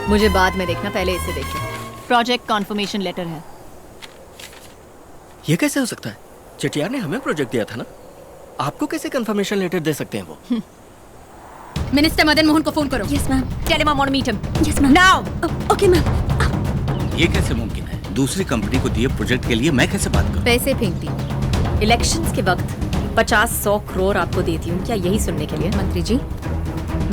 मुझे बाद में देखना, पहले इसे देखिए। प्रोजेक्ट कॉन्फर्मेशन लेटर है। ये कैसे हो सकता है? चटियार ने हमें प्रोजेक्ट दिया था ना, आपको कैसे कंफर्मेशन लेटर दे सकते हैं वो? मिनिस्टर मदन मोहन को फोन करो। Yes ma'am. Tell him I want to meet him. Yes ma'am. Now. Okay ma'am. ये कैसे मुमकिन है? दूसरी कंपनी को दिए प्रोजेक्ट के लिए मैं कैसे बात करूं? पैसे फेंकती इलेक्शंस के वक्त 50-100 करोड़ आपको देती हूँ, क्या यही सुनने के लिए? मंत्री जी,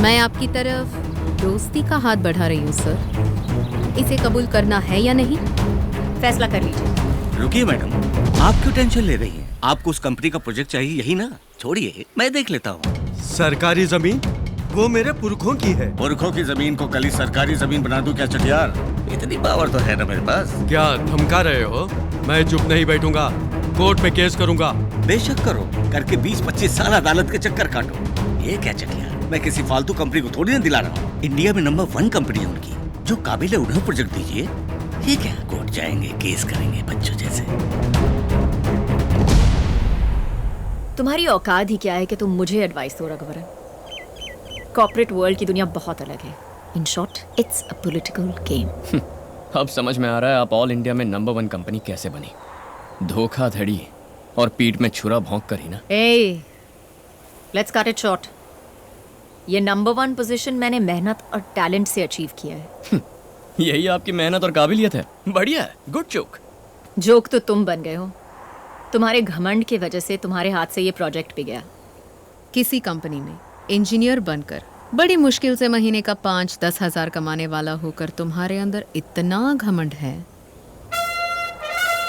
मैं आपकी तरफ दोस्ती का हाथ बढ़ा रही हूँ सर। इसे कबूल करना है या नहीं, फैसला कर लीजिए। रुकिए मैडम, आप क्यों टेंशन ले रही हैं? आपको उस कंपनी का प्रोजेक्ट चाहिए, यही ना? छोड़िए, मैं देख लेता हूँ। सरकारी जमीन वो मेरे पुरखों की है। पुरखों की जमीन को कल ही सरकारी जमीन बना दूं क्या चटियार? इतनी पावर तो है ना मेरे पास। क्या धमका रहे हो? मैं चुप नहीं बैठूंगा, कोर्ट में केस करूंगा। बेशक करो, करके 20-25 साल अदालत के चक्कर काटो। ये क्या चटियार, मैं किसी फालतू कंपनी को थोड़ी ना दिला रहा हूँ। इंडिया में नंबर 1 कंपनी है उनकी, जो काबिल है उन्हें प्रोजेक्ट दीजिए। ये क्या, कोर्ट जाएंगे, केस करेंगे बच्चों जैसे। तुम्हारी औकात ही क्या है कि तुम मुझे एडवाइस दो रघुवरन? कॉर्पोरेट वर्ल्ड की दुनिया बहुत अलग है। In short, it's a political game. अब समझ में आ रहा है आप ऑल इंडिया में नंबर 1 कंपनी कैसे बनी। धोखाधड़ी और पीठ में छुरा भोंक कर ही ना। Let's cut it short. ये नंबर 1 पोजीशन मैंने मेहनत और टैलेंट से अचीव किया है। यही आपकी मेहनत और काबिलियत है। बढ़िया है, गुड जोक। जोक तो तुम बन गए हो। तुम्हारे घमंड की वजह से तुम्हारे हाथ से ये प्रोजेक्ट भी गया। किसी कंपनी में इंजीनियर बनकर बड़ी मुश्किल से महीने का 5-10 हजार कमाने वाला होकर तुम्हारे अंदर इतना घमंड है,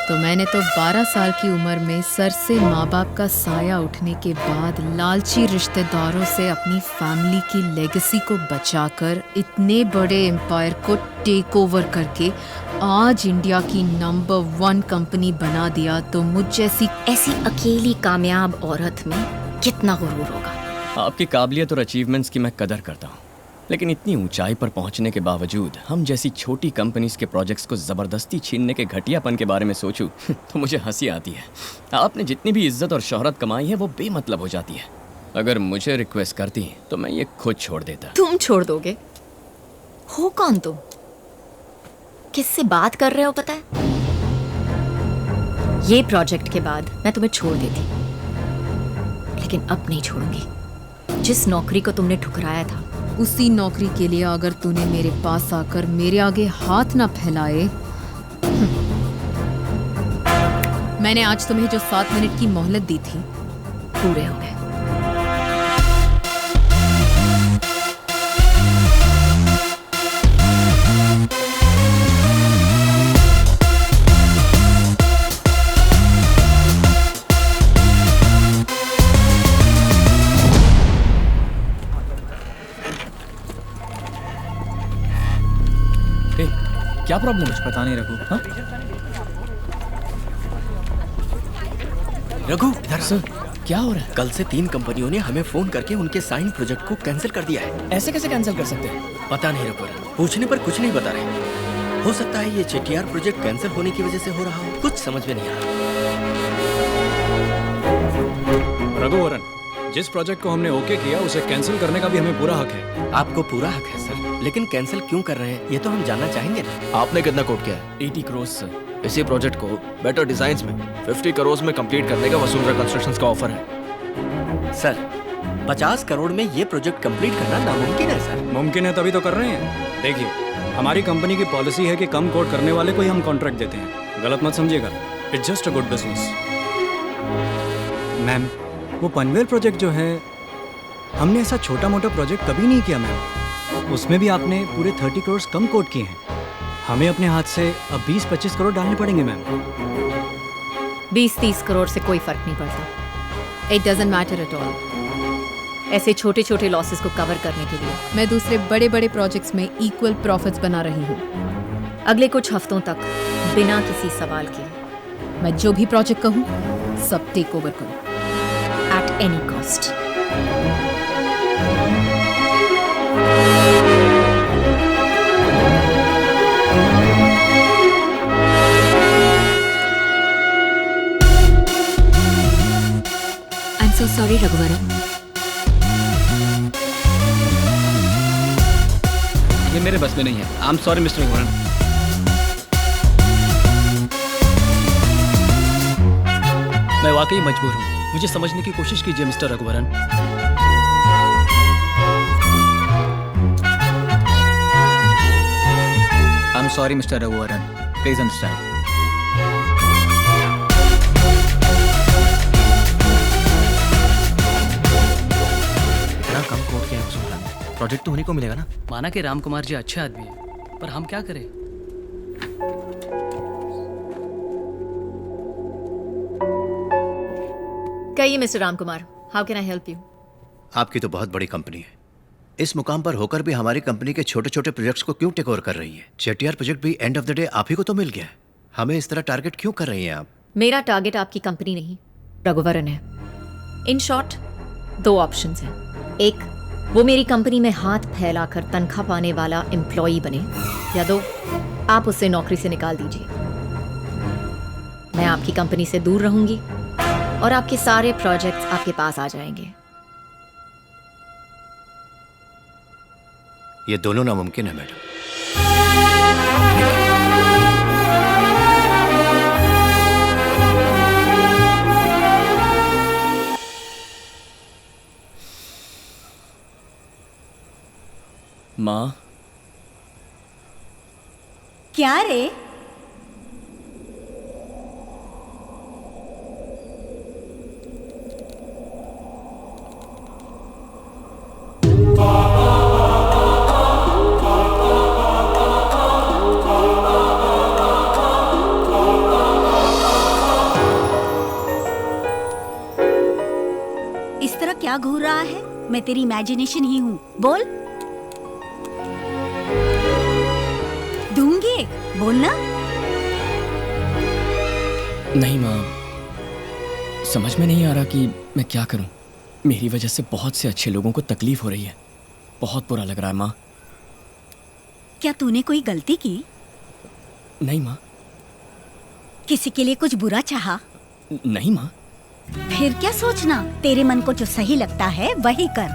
तो मैंने तो 12 साल की उम्र में सर से माँ बाप का साया उठने के बाद लालची रिश्तेदारों से अपनी फैमिली की लेगेसी को बचाकर इतने बड़े एम्पायर को टेक ओवर करके आज इंडिया की नंबर 1 कंपनी बना दिया। तो मुझ जैसी ऐसी अकेली कामयाब औरत में कितना गुरूर होगा। आपकी काबिलियत और अचीवमेंट्स की मैं कदर करता हूँ, लेकिन इतनी ऊंचाई पर पहुंचने के बावजूद हम जैसी छोटी कंपनीज के प्रोजेक्ट्स को ज़बरदस्ती छीनने के घटियापन के बारे में सोचूं तो मुझे हंसी आती है। आपने जितनी भी इज्जत और शोहरत कमाई है वो बेमतलब हो जाती है। अगर मुझे रिक्वेस्ट करती तो मैं ये खुद छोड़ देता। तुम छोड़ दोगे? हो कौन तुम? किससे बात कर रहे हो पता है? ये प्रोजेक्ट के बाद मैं तुम्हें छोड़ देती, लेकिन अब नहीं छोड़ूंगी। जिस नौकरी को तुमने ठुकराया था, उसी नौकरी के लिए अगर तूने मेरे पास आकर मेरे आगे हाथ ना फैलाए। मैंने आज तुम्हें जो 7 मिनट की मोहलत दी थी, पूरे हो गए। क्या प्रॉब्लम है? पता नहीं रघु। हाँ? रघु इधर सर, क्या हो रहा है? कल से 3 कंपनियों ने हमें फोन करके उनके साइन प्रोजेक्ट को कैंसिल कर दिया है। ऐसे कैसे कैंसिल कर सकते हैं? पता नहीं रघु, पूछने पर कुछ नहीं बता रहे। हो सकता है ये चेटीआर प्रोजेक्ट कैंसिल होने की वजह से हो रहा हो, कुछ समझ में नहीं आ रहा। रघुवरन, जिस प्रोजेक्ट को हमने ओके किया उसे कैंसिल करने का भी हमें पूरा हक है। आपको पूरा हक है सर, लेकिन कैंसिल क्यों कर रहे हैं ये तो हम जानना चाहेंगे ना। आपने कितना कोट किया है? 80 करोड़ सर। इसी प्रोजेक्ट को बेटर डिजाइन्स में 50 करोड़ में कंप्लीट करने का वसुंधरा कंस्ट्रक्शंस का ऑफर है। सर 50 करोड़ में ये प्रोजेक्ट कंप्लीट करना नामुमकिन है सर। मुमकिन है तभी तो कर रहे हैं। देखिए, हमारी कंपनी की पॉलिसी है कि कम कोट करने वाले को ही हम कॉन्ट्रैक्ट देते हैं। गलत मत समझिएगा, it's just a good business. Ma'am, वो पनवेल प्रोजेक्ट जो है, हमने ऐसा छोटा मोटा प्रोजेक्ट कभी नहीं किया मैम। उसमें भी आपने पूरे 30 करोड़ कम कोट किए हैं। हमें अपने हाथ से अब 20-25 करोड़ डालने पड़ेंगे मैम। 20-30 करोड़ से कोई फर्क नहीं पड़ता। It doesn't matter at all. ऐसे छोटे छोटे लॉसेस को कवर करने के लिए मैं दूसरे बड़े बड़े प्रोजेक्ट्स में इक्वल प्रॉफिट्स बना रही हूँ। अगले कुछ हफ्तों तक बिना किसी सवाल के मैं जो भी प्रोजेक्ट कहूँ सब टेक ओवर करूँ at any cost. I am so sorry Raghuvaran. ये मेरे बस में नहीं है। I am sorry mister Raghuvaran. मैं वाकई मजबूर हूँ, मुझे समझने की कोशिश कीजिए mister Raghuvaran. I am sorry mister Raghuvaran, please understand. इतना कम कोट किया है वसुंधरा ने, प्रोजेक्ट तो उन्हीं को मिलेगा ना। माना कि राम कुमार जी अच्छे आदमी है, पर हम क्या करें? कहिए mister Ram Kumar, how can I help you? आपकी तो बहुत बड़ी कंपनी है। इस मुकाम पर होकर भी हमारी कंपनी के छोटे छोटे प्रोजेक्ट्स को क्यों टेक ओवर कर रही है? चेटियार प्रोजेक्ट भी एंड ऑफ द डे आप ही को तो मिल गया है। हमें इस तरह टारगेट क्यों कर रही हैं आप? मेरा टारगेट आपकी कंपनी नहीं, रघुवरन है। इन शॉर्ट, 2 ऑप्शंस हैं। एक, वो मेरी कंपनी में हाथ फैलाकर तनख्वाह पाने वाला एम्प्लॉई बने, या 2, आप उसे नौकरी से निकाल दीजिए। मैं आपकी कंपनी से दूर रहूंगी और आपके सारे प्रोजेक्ट्स आपके पास आ जाएंगे। ये दोनों नामुमकिन है मैडम। माँ, क्या रे? इस तरह क्या घूर रहा है? मैं तेरी इमेजिनेशन ही हूँ। बोल। दूंगी, बोलना। नहीं माँ, समझ में नहीं आ रहा कि मैं क्या करूं। मेरी वजह से बहुत से अच्छे लोगों को तकलीफ हो रही है। बहुत बुरा लग रहा है माँ। क्या तूने कोई गलती की? नहीं माँ। किसी के लिए कुछ बुरा चाहा? नहीं माँ। फिर क्या सोचना? तेरे मन को जो सही लगता है वही कर।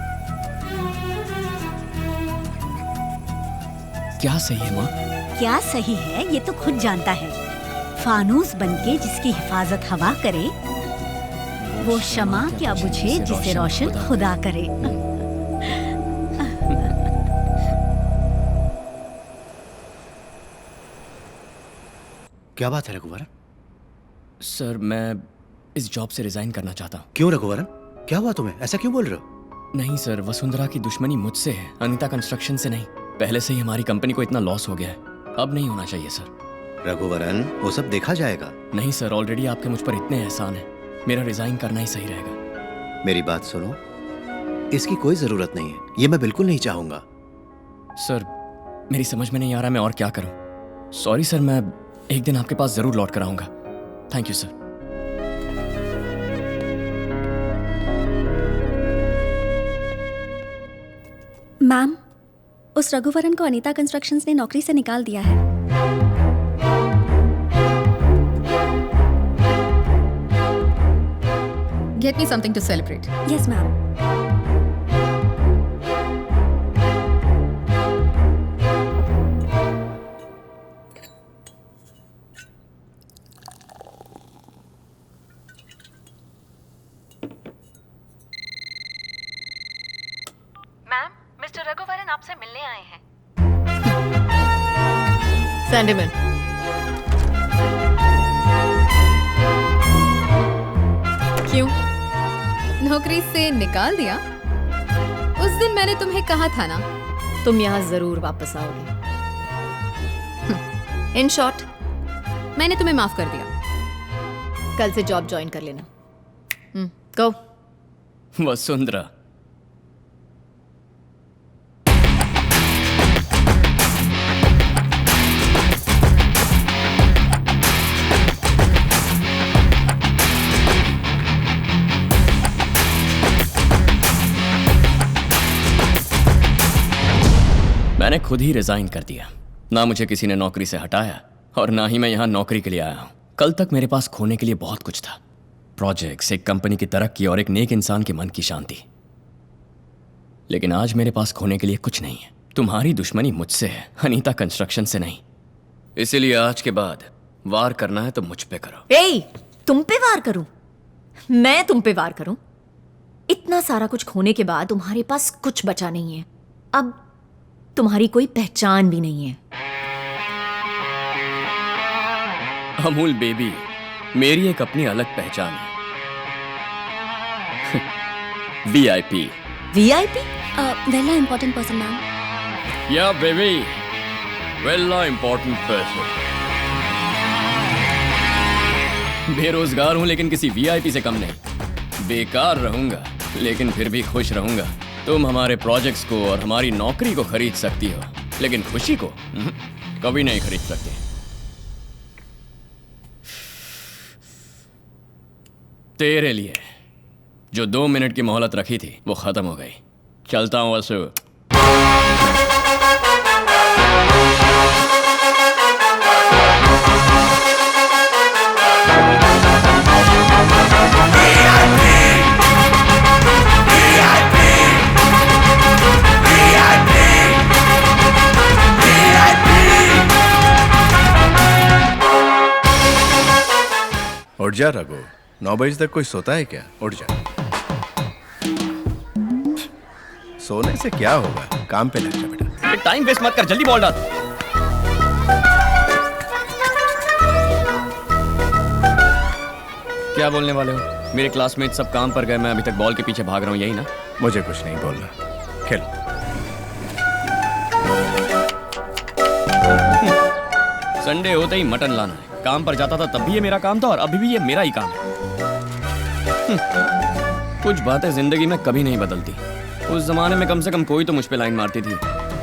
क्या सही है माँ? क्या सही है ये तो खुद जानता है। फानूस बनके जिसकी हिफाजत हवा करे, वो शमा क्या बुझे जिसे रोशन खुदा करे। क्या बात है रघुवरन? सर, मैं इस जॉब से रिजाइन करना चाहता हूँ। क्यों रघुवरन, क्या हुआ तुम्हें? ऐसा क्यों बोल रहे हो? नहीं सर, वसुंधरा की दुश्मनी मुझसे है, अनीता कंस्ट्रक्शन से नहीं। पहले से ही हमारी कंपनी को इतना लॉस हो गया है, अब नहीं होना चाहिए सर। रघुवरन, वो सब देखा जाएगा। नहीं सर, ऑलरेडी आपके मुझ पर इतने एहसान है। मेरा रिजाइन करना ही सही रहेगा। मेरी बात सुनो, इसकी कोई जरूरत नहीं है। ये मैं बिल्कुल नहीं चाहूंगा। सर, मेरी समझ में नहीं आ रहा मैं और क्या करूं। सॉरी सर, मैं एक दिन आपके पास जरूर लौट कर आऊंगा। Thank you sir. मैम, उस रघुवरन को अनीता कंस्ट्रक्शंस ने नौकरी से निकाल दिया है। Get me something to celebrate. Yes, ma'am. Ma'am, mister Raghuvaran आपसे मिलने आए हैं। Send him in. क्यों? नौकरी से निकाल दिया? उस दिन मैंने तुम्हें कहा था ना तुम यहाँ जरूर वापस आओगे। इन शॉर्ट मैंने तुम्हें माफ कर दिया। कल से जॉब ज्वाइन कर लेना। गो। वसुंधरा, मैंने खुद ही रिजाइन कर दिया। ना मुझे किसी ने नौकरी से हटाया और ना ही मैं यहाँ नौकरी के लिए आया हूँ। कल तक मेरे पास खोने के लिए बहुत कुछ था। प्रोजेक्ट्स, एक कंपनी की तरक्की और एक नेक इंसान के मन की शांति। लेकिन आज मेरे पास खोने के लिए कुछ नहीं है। तुम्हारी दुश्मनी मुझसे है, अनीता कंस्ट्रक्शन से नहीं। इसीलिए आज के बाद वार करना है तो मुझ पे करो। ए, तुम पे वार करूं? मैं तुम पे वार करूं? इतना सारा कुछ खोने के बाद तुम्हारे पास कुछ बचा नहीं है। अब तुम्हारी कोई पहचान भी नहीं है। अमूल बेबी, मेरी एक अपनी अलग पहचान है। VIP। VIP? वेला इम्पोर्टेंट पर्सन मैम। या बेबी, वेला इम्पोर्टेंट पर्सन। बेरोजगार हूं लेकिन किसी VIP से कम नहीं। बेकार रहूंगा लेकिन फिर भी खुश रहूंगा। तुम हमारे प्रोजेक्ट्स को और हमारी नौकरी को खरीद सकती हो लेकिन खुशी को कभी नहीं खरीद सकते। तेरे लिए जो 2 मिनट की मोहलत रखी थी वो खत्म हो गई। चलता हूं वसु। उठ जा रघु, 9 बजे तक कोई सोता है क्या? उठ जा। सोने से क्या होगा, काम पे लग जा बेटा। टाइम वेस्ट मत कर, जल्दी बॉल डाल। क्या बोलने वाले हो? मेरे क्लासमेट सब काम पर गए, मैं अभी तक बॉल के पीछे भाग रहा हूँ, यही ना? मुझे कुछ नहीं बोलना, खेल। संडे होते ही मटन लाना है। काम पर जाता था तब भी ये मेरा काम था और अभी भी ये मेरा ही काम है। कुछ बातें जिंदगी में कभी नहीं बदलती। उस जमाने में कम से कम कोई तो मुझ पे लाइन मारती थी,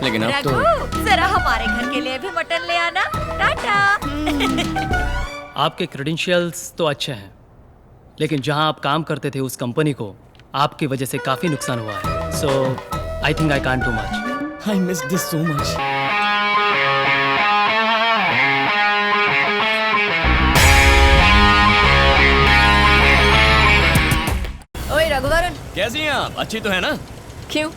लेकिन अब तो जरा हमारे घर के लिए भी मटन ले आना। टाटा। आपके क्रेडेंशियल्स तो अच्छे हैं, लेकिन जहां आप काम करते थे उस कंपनी को आपकी वजह से काफी नुकसान हुआ है। So I think I can't do much. I miss this so much. ओए रघुवरन, कैसी हैं आप? अच्छी तो है ना? क्यों?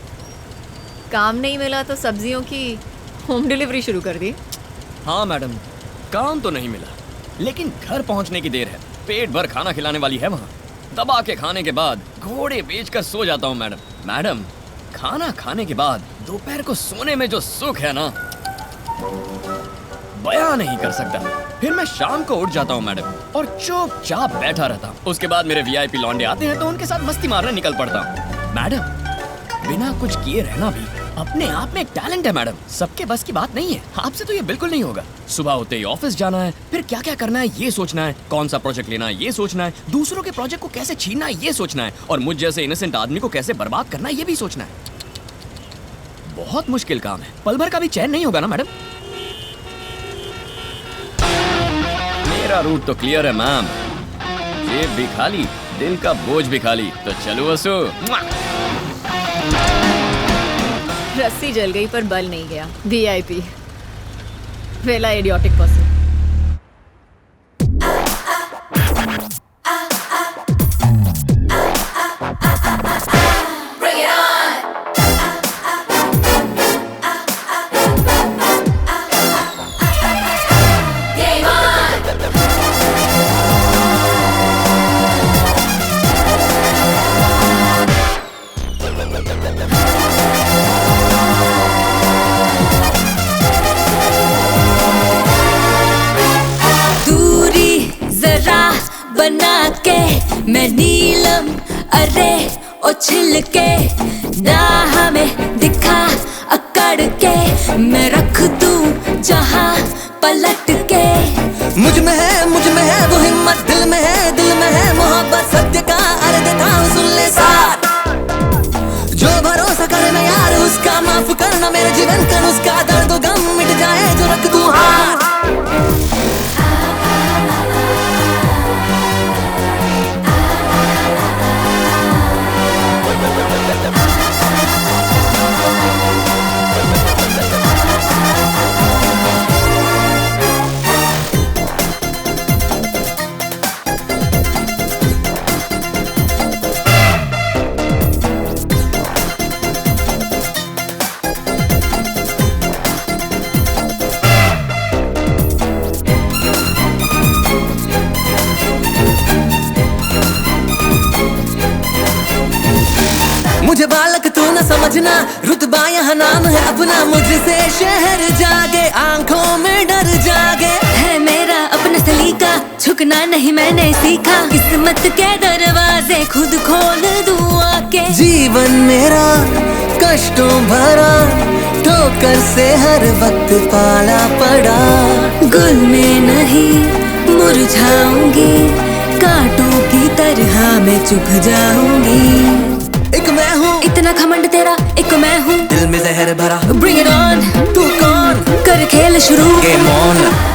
काम नहीं मिला तो सब्जियों की होम डिलीवरी शुरू कर दी? हाँ मैडम, काम तो नहीं मिला लेकिन घर पहुंचने की देर है। पेट भर खाना खिलाने वाली है वहाँ। दबा के खाने के बाद घोड़े बेचकर सो जाता हूँ मैडम। मैडम, खाना खाने के बाद दोपहर को सोने में जो सुख है ना, बयां नहीं कर सकता। फिर मैं शाम को उठ जाता हूँ मैडम और चुपचाप बैठा रहता हूँ। उसके बाद मेरे VIP लौंडे आते हैं तो उनके साथ मस्ती मारने निकल पड़ता हूँ। मैडम, बिना कुछ किए रहना भी अपने आप में एक टैलेंट है मैडम। सबके बस की बात नहीं है। आपसे तो ये बिल्कुल नहीं होगा। सुबह होते ही ऑफिस जाना है, फिर क्या क्या करना है ये सोचना है, कौन सा प्रोजेक्ट लेना है ये सोचना है, दूसरों के प्रोजेक्ट को कैसे छीनना है ये सोचना है, और मुझ जैसे इनोसेंट आदमी को कैसे बर्बाद करना है ये भी सोचना है। बहुत मुश्किल काम है। पल भर का भी चैन नहीं होगा ना मैडम। मेरा रूट तो क्लियर है मैम। जेब भी खाली, दिल का बोझ भी खाली। तो चलो वसु। रस्सी जल गई पर बल नहीं गया। VIP, वेला इडियोटिक पर्सन। बना के मैं नीलम अरे ओ छिल के ना हमें दिखा अकड़ के, मैं रख दूं जहां पलट के। मुझ में है वो हिम्मत, दिल में है मोहब्बत सत्य का। अरे देता हूँ सुन ले साथ, जो भरोसा करे मैं यार उसका, माफ करना मेरे जीवन का नुस्खा। दर्द गम मिट जाए जो रख दूं हाथ। मुझे बालक तू न समझना, रुतबा यहाँ नाम है अपना। मुझसे शहर जागे, आंखों में डर जागे। है मेरा अपना सलीका, झुकना नहीं मैंने सीखा। किस्मत के दरवाजे खुद खोल दूं आके। जीवन मेरा कष्टों भरा, ठोकर से हर वक्त पाला पड़ा। गुल में नहीं मुरझाऊंगी, कांटों की तरह मैं चुभ जाऊंगी। एक मैं हूँ इतना घमंड तेरा, एक मैं हूँ दिल में जहर भरा। Bring it on, तू कौन कर खेल शुरू। Game on।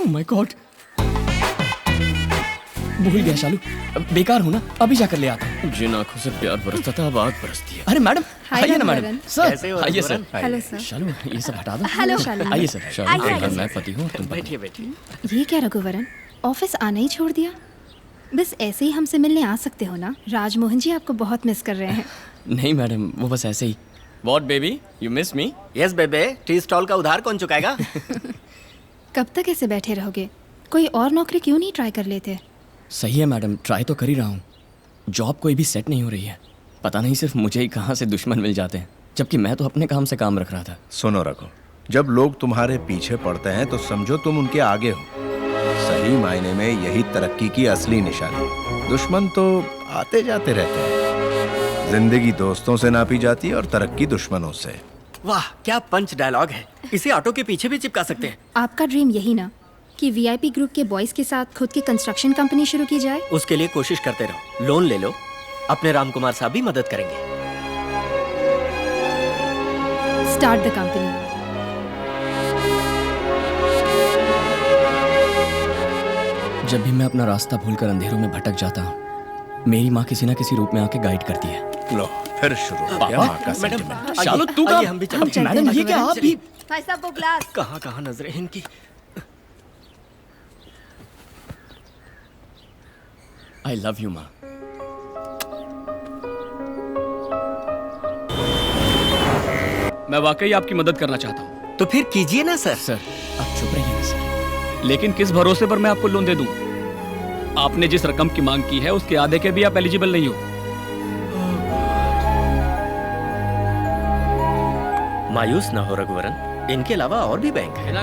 माय गॉड, भूल गया शालू। बेकार हूँ ना, अभी जाकर ले आता हूँ। जिन आंखों से प्यार बरसता था अब आग बरसती है। अरे मैडम आइए ना मैडम। सर आइए सर। Hello sir. शालू ये सब हटा दो। हेलो शालू। आइए सर। शालू मैं पति हूँ, तुम बैठिए बैठिए। ये क्या रघुवरन, ऑफिस आना ही छोड़ दिया? बस ऐसे ही हमसे मिलने आ सकते हो ना? राजमोहन जी आपको बहुत मिस कर रहे हैं। नहीं मैडम, वो बस ऐसे ही। What baby, you miss me? Yes babe, tea stall का उधार कौन चुकाएगा? कब तक ऐसे बैठे रहोगे? कोई और नौकरी क्यों नहीं ट्राई कर लेते? सही है मैडम, ट्राई तो कर ही रहा हूँ। जॉब कोई भी सेट नहीं हो रही है। पता नहीं सिर्फ मुझे ही कहाँ से दुश्मन मिल जाते हैं, जबकि मैं तो अपने काम से काम रख रहा था। सुनो रघु, जब लोग तुम्हारे पीछे पड़ते हैं तो समझो तुम उनके आगे हो। सही मायने में यही तरक्की की असली निशानी। दुश्मन तो आते जाते रहते हैं। जिंदगी दोस्तों से नापी जाती है और तरक्की दुश्मनों से। वाह क्या पंच डायलॉग है, इसे ऑटो के पीछे भी चिपका सकते हैं। आपका ड्रीम यही ना कि वीआईपी ग्रुप के बॉयज के साथ खुद की कंस्ट्रक्शन कंपनी शुरू की जाए? उसके लिए कोशिश करते रहो, लोन ले लो, अपने रामकुमार साहब भी मदद करेंगे। Start the company. जब भी मैं अपना रास्ता भूलकर अंधेरों में भटक जाता हूँ, मेरी माँ किसी न किसी रूप में आके गाइड करती है। लो फिर शुरू हो गया माँ का मैडम शालू तू हम भी चलते हैं। मैडम ये क्या आप भी? भाई साहब वो ग्लास। कहाँ कहाँ नजरें इनकी। आई लव यू माँ। मैं वाकई आपकी मदद करना चाहता हूँ। तो फिर कीजिए ना सर। सर आप चुप रहिए ना सर। लेकिन किस भरोसे पर मैं आपको लोन दे दूं? आपने जिस रकम की मांग की है उसके आधे के भी आप एलिजिबल नहीं हो। मायूस ना हो रघुवरन, इनके अलावा और भी बैंक है।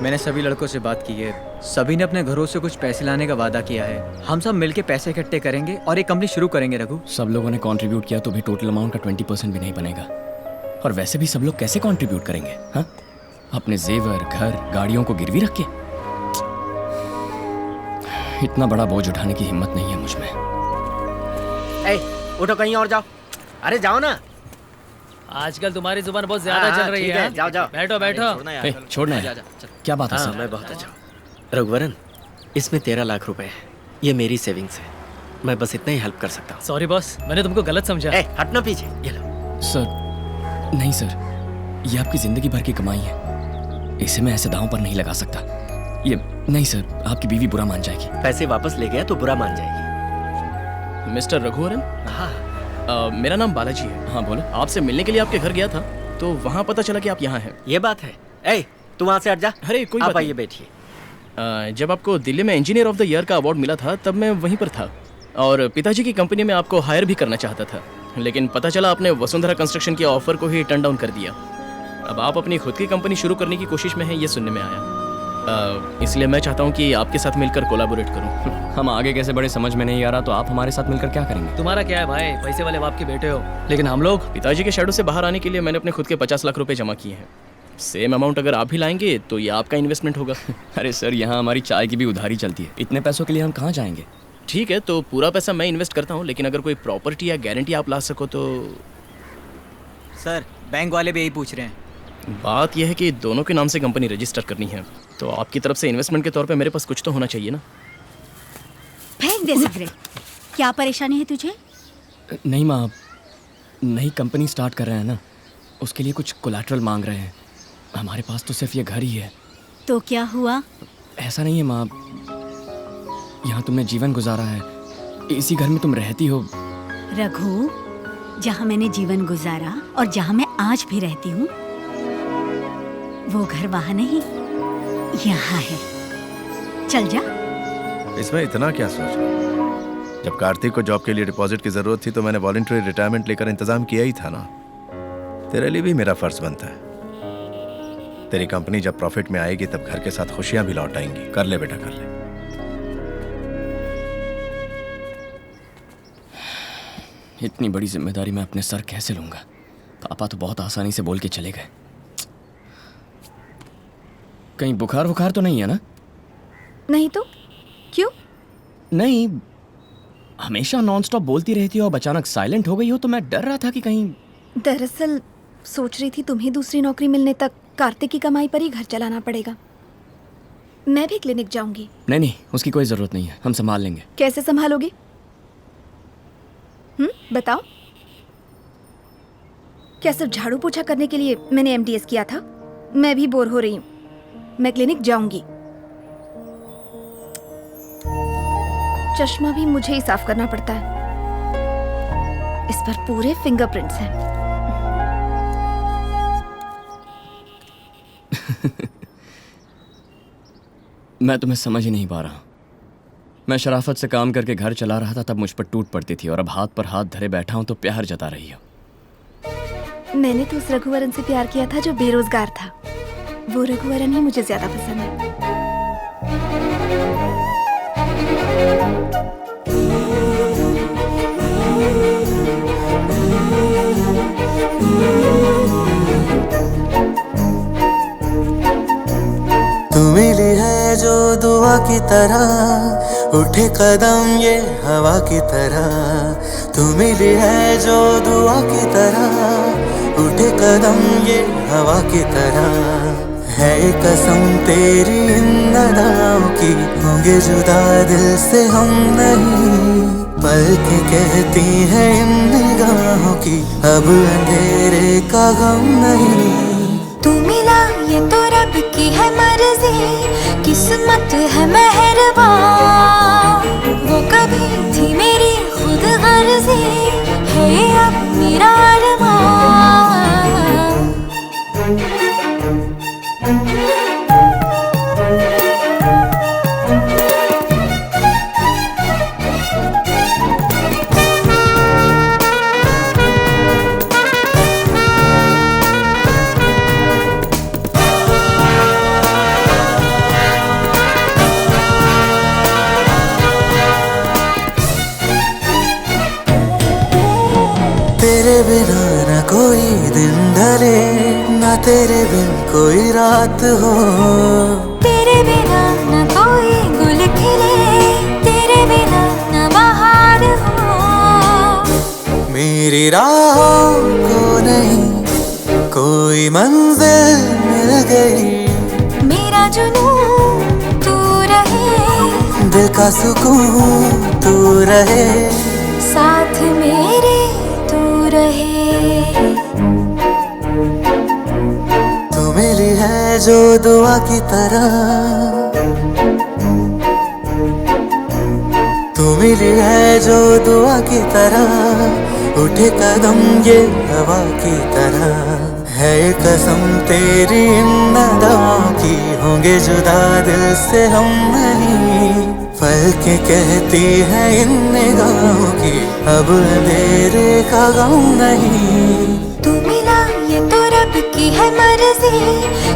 मैंने सभी लड़कों से बात की है, सभी ने अपने घरों से कुछ पैसे लाने का वादा किया है। हम सब मिलके पैसे इकट्ठे करेंगे और एक कंपनी शुरू करेंगे। रघु, सब लोगों ने कंट्रीब्यूट किया तो भी टोटल अमाउंट का 20% भी नहीं बनेगा। और वैसे भी सब लोग कैसे कंट्रीब्यूट करेंगे? हाँ, अपने जेवर, घर, गाड़ियों को गिरवी रख के? इतना बड़ा बोझ उठाने की हिम्मत नहीं है मुझ में। उठो कहीं और जाओ। अरे जाओ ना। आजकल तुम्हारी जुबान बहुत ज्यादा चल रही है। जाओ जाओ। बैठो बैठो। छोड़ना है। क्या बात है सर? मैं बहुत अच्छा हूँ। रघुवरन, इसमें 13 लाख रुपए है। ये मेरी सेविंग्स है, मैं बस इतना ही हेल्प कर सकता हूँ। सॉरी बॉस, मैंने तुमको गलत समझा। हटना पीछे। ये लो। सर नहीं सर, ये आपकी जिंदगी भर की कमाई है, इसे मैं ऐसे दांव पर नहीं लगा सकता। ये नहीं सर, आपकी बीवी बुरा मान जाएगी। पैसे वापस ले गया तो बुरा मान जाएगी। मिस्टर रघुवरन, हाँ मेरा नाम बालाजी है। हाँ बोलो। आपसे मिलने के लिए आपके घर गया था, तो वहाँ पता चला कि आप यहाँ हैं। ये बात है। ए, तू वहाँ से हट जा। अरे कोई आप बात आइए, नहीं। बैठिए। जब आपको दिल्ली में इंजीनियर ऑफ द ईयर का अवार्ड मिला था तब मैं वहीं पर था और पिताजी की कंपनी में आपको हायर भी करना चाहता था, लेकिन पता चला आपने वसुंधरा कंस्ट्रक्शन के ऑफर को ही टर्न डाउन कर दिया। अब आप अपनी खुद की कंपनी शुरू करने की कोशिश में हैं, ये सुनने में आया। इसलिए मैं चाहता हूँ कि आपके साथ मिलकर कोलैबोरेट करूँ। हम आगे कैसे बढ़े समझ में नहीं आ रहा, तो आप हमारे साथ मिलकर क्या करेंगे? तुम्हारा क्या है भाई, पैसे वाले बाप के बेटे हो, लेकिन हम लोग पिताजी के शैडो से बाहर आने के लिए मैंने अपने खुद के 50 लाख रुपए जमा किए हैं। सेम अमाउंट अगर आप भी लाएंगे तो ये आपका इन्वेस्टमेंट होगा। अरे सर, यहाँ हमारी चाय की भी उधारी चलती है, इतने पैसों के लिए हम कहाँ जाएंगे? ठीक है, तो पूरा पैसा मैं इन्वेस्ट करता हूँ, लेकिन अगर कोई प्रॉपर्टी या गारंटी आप ला सको तो। सर, बैंक वाले भी यही पूछ रहे हैं। बात यह है कि दोनों के नाम से कंपनी रजिस्टर करनी है, तो आपकी तरफ से इन्वेस्टमेंट के तौर पे मेरे पास कुछ तो होना चाहिए ना। फेंक दे सिगरेट। क्या परेशानी है तुझे? नहीं माँ, नई कंपनी स्टार्ट कर रहे हैं ना, उसके लिए कुछ कोलैटरल मांग रहे हैं। हमारे पास तो सिर्फ ये घर ही है। तो क्या हुआ? ऐसा नहीं है माँ, यहाँ तुमने जीवन गुजारा है, इसी घर में तुम रहती हो। रघु, जहाँ मैंने जीवन गुजारा और जहाँ मैं आज भी रहती हूँ, वो घर वहाँ नहीं, यहाँ है। चल जा। इसमें इतना क्या सोच? जब कार्तिक को जॉब के लिए डिपॉजिट की जरूरत थी तो मैंने वॉलंटरी रिटायरमेंट लेकर इंतजाम किया ही था ना। तेरे लिए भी मेरा फर्ज बनता है। तेरी कंपनी जब प्रॉफिट में आएगी तब घर के साथ खुशियां भी लौट आएंगी। कर ले बेटा, कर ले। इतनी बड़ी जिम्मेदारी मैं अपने सर कैसे लूंगा? पापा तो बहुत आसानी से बोल के चले गए। कहीं बुखार वुखार तो नहीं है ना? नहीं तो क्यों? नहीं, हमेशा नॉनस्टॉप बोलती रहती हो, अब अचानक साइलेंट हो गई हो, तो मैं डर रहा था कि कहीं। दरअसल सोच रही थी तुम्हें दूसरी नौकरी मिलने तक कार्तिक की कमाई पर ही घर चलाना पड़ेगा। मैं भी क्लिनिक जाऊंगी। नहीं नहीं, उसकी कोई जरूरत नहीं है, हम संभाल लेंगे। कैसे संभालोगी? बताओ। क्या सिर्फ झाड़ू पोछा करने के लिए मैंने MDS किया था? मैं भी बोर हो रही हूँ, मैं क्लिनिक जाऊंगी। चश्मा भी मुझे ही साफ करना पड़ता है, इस पर पूरे फिंगरप्रिंट्स हैं। मैं तुम्हें समझ ही नहीं पा रहा। मैं शराफत से काम करके घर चला रहा था, तब मुझ पर टूट पड़ती थी, और अब हाथ पर हाथ धरे बैठा हूं तो प्यार जता रही हो। मैंने तो उस रघुवरन से प्यार किया था जो बेरोजगार था। वो रघुवरन ही मुझे ज्यादा पसंद है। तू मिली है जो दुआ की तरह, उठे कदम ये हवा की तरह। तू मिली है जो दुआ की तरह, उठे कदम ये हवा की तरह। है कसम तेरी इन अदाओं की, होंगे जुदा दिल से हम नहीं। पल के कहती है इन निगाहों की, अब अंधेरे का गम नहीं। तू मिला ये तो रब की है मर्जी, किस्मत है मेहरबान। वो कभी थी मेरी खुद गर्जी, है अब मेरा अरमान। तेरे बिना न कोई दिन ढले, न तेरे बिन कोई रात हो। तेरे बिना न कोई गुल खिले, तेरे बिना न बहार हो। मेरी राहों को नहीं कोई मंजिल मिल गई। मेरा जुनून तू रहे, दिल का सुकून तू रहे, साथ मेरे तू रहे। जो दुआ की तरह, तू मिली है जो दुआ की तरह, उठे कदम ये हवा की तरह, है ये कसम तेरी इन अदाओं की, होंगे जुदा दिल से हम नहीं, पल के कहती है इन निगाहों की, अब अंधेरे का गम नहीं। तू मिला ये तो रब की है मर्जी,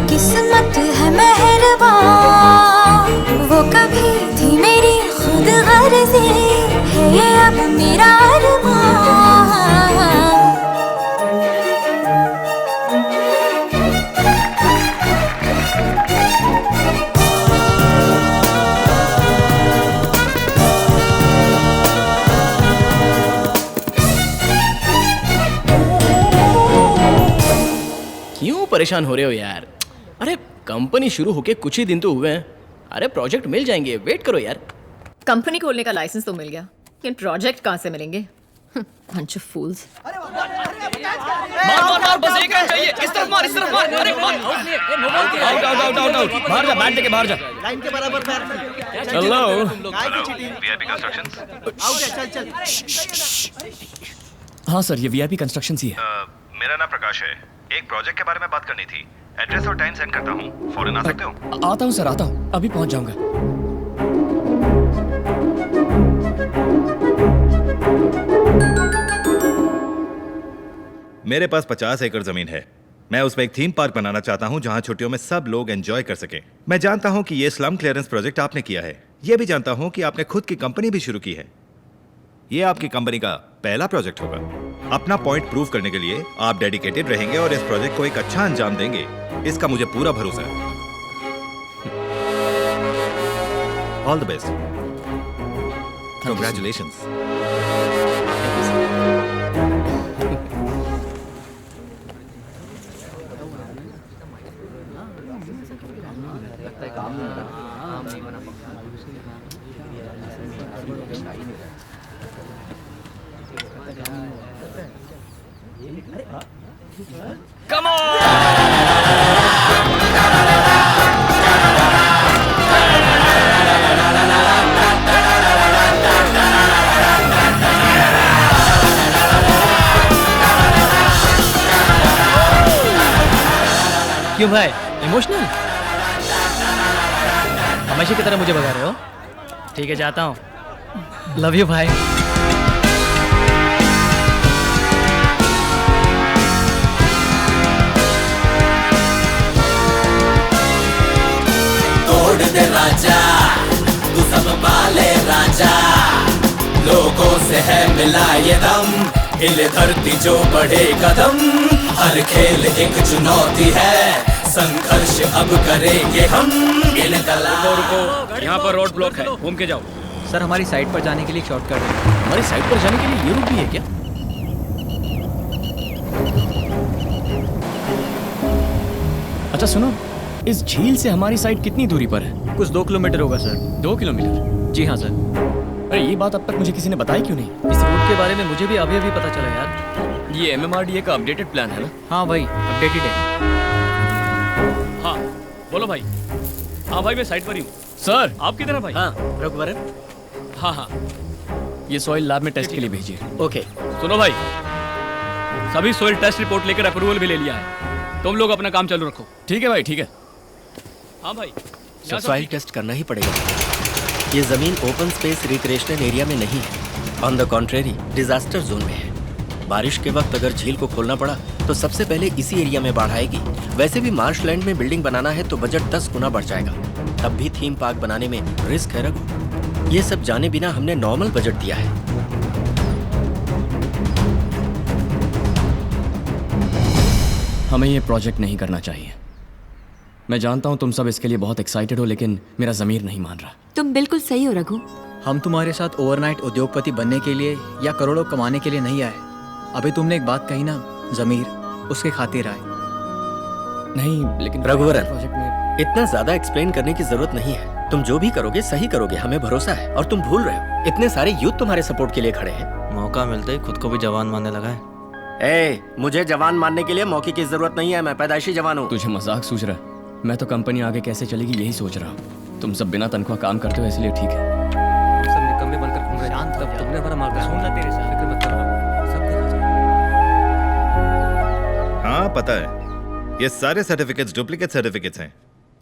किस्मत है मेहरबान, वो कभी थी मेरी खुद गर्जी, है ये अब मेरा अरमान। क्यों परेशान हो रहे हो यार? अरे कंपनी शुरू होके कुछ ही दिन तो हुए हैं। अरे प्रोजेक्ट मिल जाएंगे, वेट करो यार। कंपनी खोलने का लाइसेंस तो मिल गया, लेकिन प्रोजेक्ट कहाँ से मिलेंगे? Bunch of fools. मार बस एक रन चाहिए। इस तरफ मार, इस तरफ मार। अरे मार। आउट। बाहर जा, बैट लेके बाहर जा। लाइन के बराबर पैर। चलो। VIP constructions. आउट है, चल। हाँ सर, ये वीआईपी कंस्ट्रक्शंस ही है। मेरा नाम प्रकाश है। एक प्रोजेक्ट के बारे में बात करनी थी। एड्रेस और टाइम सेंड करता हूँ, फौरन आ सकते हो? आता हूँ सर, आता हूँ, अभी पहुँच जाऊँगा। मेरे पास 50 एकड़ जमीन है। मैं उसमें एक थीम पार्क बनाना चाहता हूँ जहाँ छुट्टियों में सब लोग एंजॉय कर सकें। मैं जानता हूँ कि ये स्लम क्लियरेंस प्रोजेक्ट आपने किया है। ये भी जानता हूँ कि आपने खुद की कंपनी भी शुरू की है। ये आपकी कंपनी का पहला प्रोजेक्ट होगा। अपना पॉइंट प्रूव करने के लिए आप डेडिकेटेड रहेंगे और इस प्रोजेक्ट को एक अच्छा अंजाम देंगे, इसका मुझे पूरा भरोसा है। All the best. Congratulations. Come on! क्यों भाई, इमोशनल? हमेशा की तरह मुझे भगा रहे हो? ठीक है, जाता हूँ। लव यू भाई। तोड़ दे राजा, तू सब पाले राजा, लोगों से है मिला ये दम, हिले धरती जो बढ़े कदम, हर खेल एक चुनौती है, संघर्ष अब करेंगे हम। रुको, यहाँ पर रोड ब्लॉक है, घूम के जाओ। सर, हमारी साइट पर जाने के लिए शॉर्टकट है। हमारी साइट पर जाने के लिए ये रूट भी है क्या? अच्छा सुनो, इस झील से हमारी साइट कितनी दूरी पर है? कुछ 2 किलोमीटर होगा सर। 2 किलोमीटर? जी हाँ सर। अरे ये बात अब तक मुझे किसी ने बताई क्यों नहीं? इस रूट के बारे में मुझे भी अभी पता चला यार। ये MMRDA का अपडेटेड प्लान है ना? हाँ भाई, अपडेटेड है। हाँ बोलो भाई। हाँ भाई, मैं साइट पर ही हूँ। सर आप किधर हैं भाई? हाँ रघुवरन। हाँ ये सॉइल लैब में टेस्ट के लिए भेजिए। ओके। सुनो भाई, सभी सॉइल टेस्ट रिपोर्ट लेकर अप्रूवल भी ले लिया है। तुम लोग अपना काम चालू रखो। ठीक है भाई, ठीक है। हाँ भाई, सॉइल टेस्ट करना ही पड़ेगा। ये जमीन ओपन स्पेस रिक्रिएशनल एरिया में नहीं है, on the contrary disaster zone में है। बारिश के वक्त अगर झील को खोलना पड़ा तो सबसे पहले इसी एरिया में बाढ़ आएगी। वैसे भी मार्शलैंड में बिल्डिंग बनाना है तो बजट 10 गुना बढ़ जाएगा। तब भी थीम पार्क बनाने में रिस्क है रघु। ये सब जाने बिना हमने नॉर्मल बजट दिया है। हमें ये प्रोजेक्ट नहीं करना चाहिए। मैं जानता हूँ तुम सब इसके लिए बहुत एक्साइटेड हो, लेकिन मेरा ज़मीर नहीं मान रहा। तुम बिल्कुल सही हो रघु। हम तुम्हारे साथ ओवरनाइट उद्योगपति बनने के लिए या करोड़ों कमाने के लिए नहीं आए। अभी तुमने एक बात कही ना, ज़मीर, उसके खातिर आए। नहीं लेकिन रघुवरन, प्रोजेक्ट में इतना ज्यादा एक्सप्लेन करने की जरूरत नहीं है। तुम जो भी करोगे सही करोगे, हमें भरोसा है। और तुम भूल रहे हो, इतने सारे यूथ तुम्हारे सपोर्ट के लिए खड़े हैं। मौका मिलते ही खुद को भी जवान मानने लगा है। मुझे जवान मानने के लिए मौके की जरूरत नहीं है। मैं पैदाइशी जवान हूँ। तुझे मजाक सूझ रहा है? मैं तो कंपनी आगे कैसे चलेगी यही सोच रहा हूँ। तुम सब बिना तनख्वाह काम करते हो इसलिए ठीक है। सब निकम्मे बनकर घूम रहे हैं। तब तुमने हमारा मार्गदर्शन किया। तेरे साथ फिक्र मत करो, सब देखा जाएगा। हाँ पता है, ये सारे सर्टिफिकेट्स डुप्लीकेट सर्टिफिकेट्स हैं।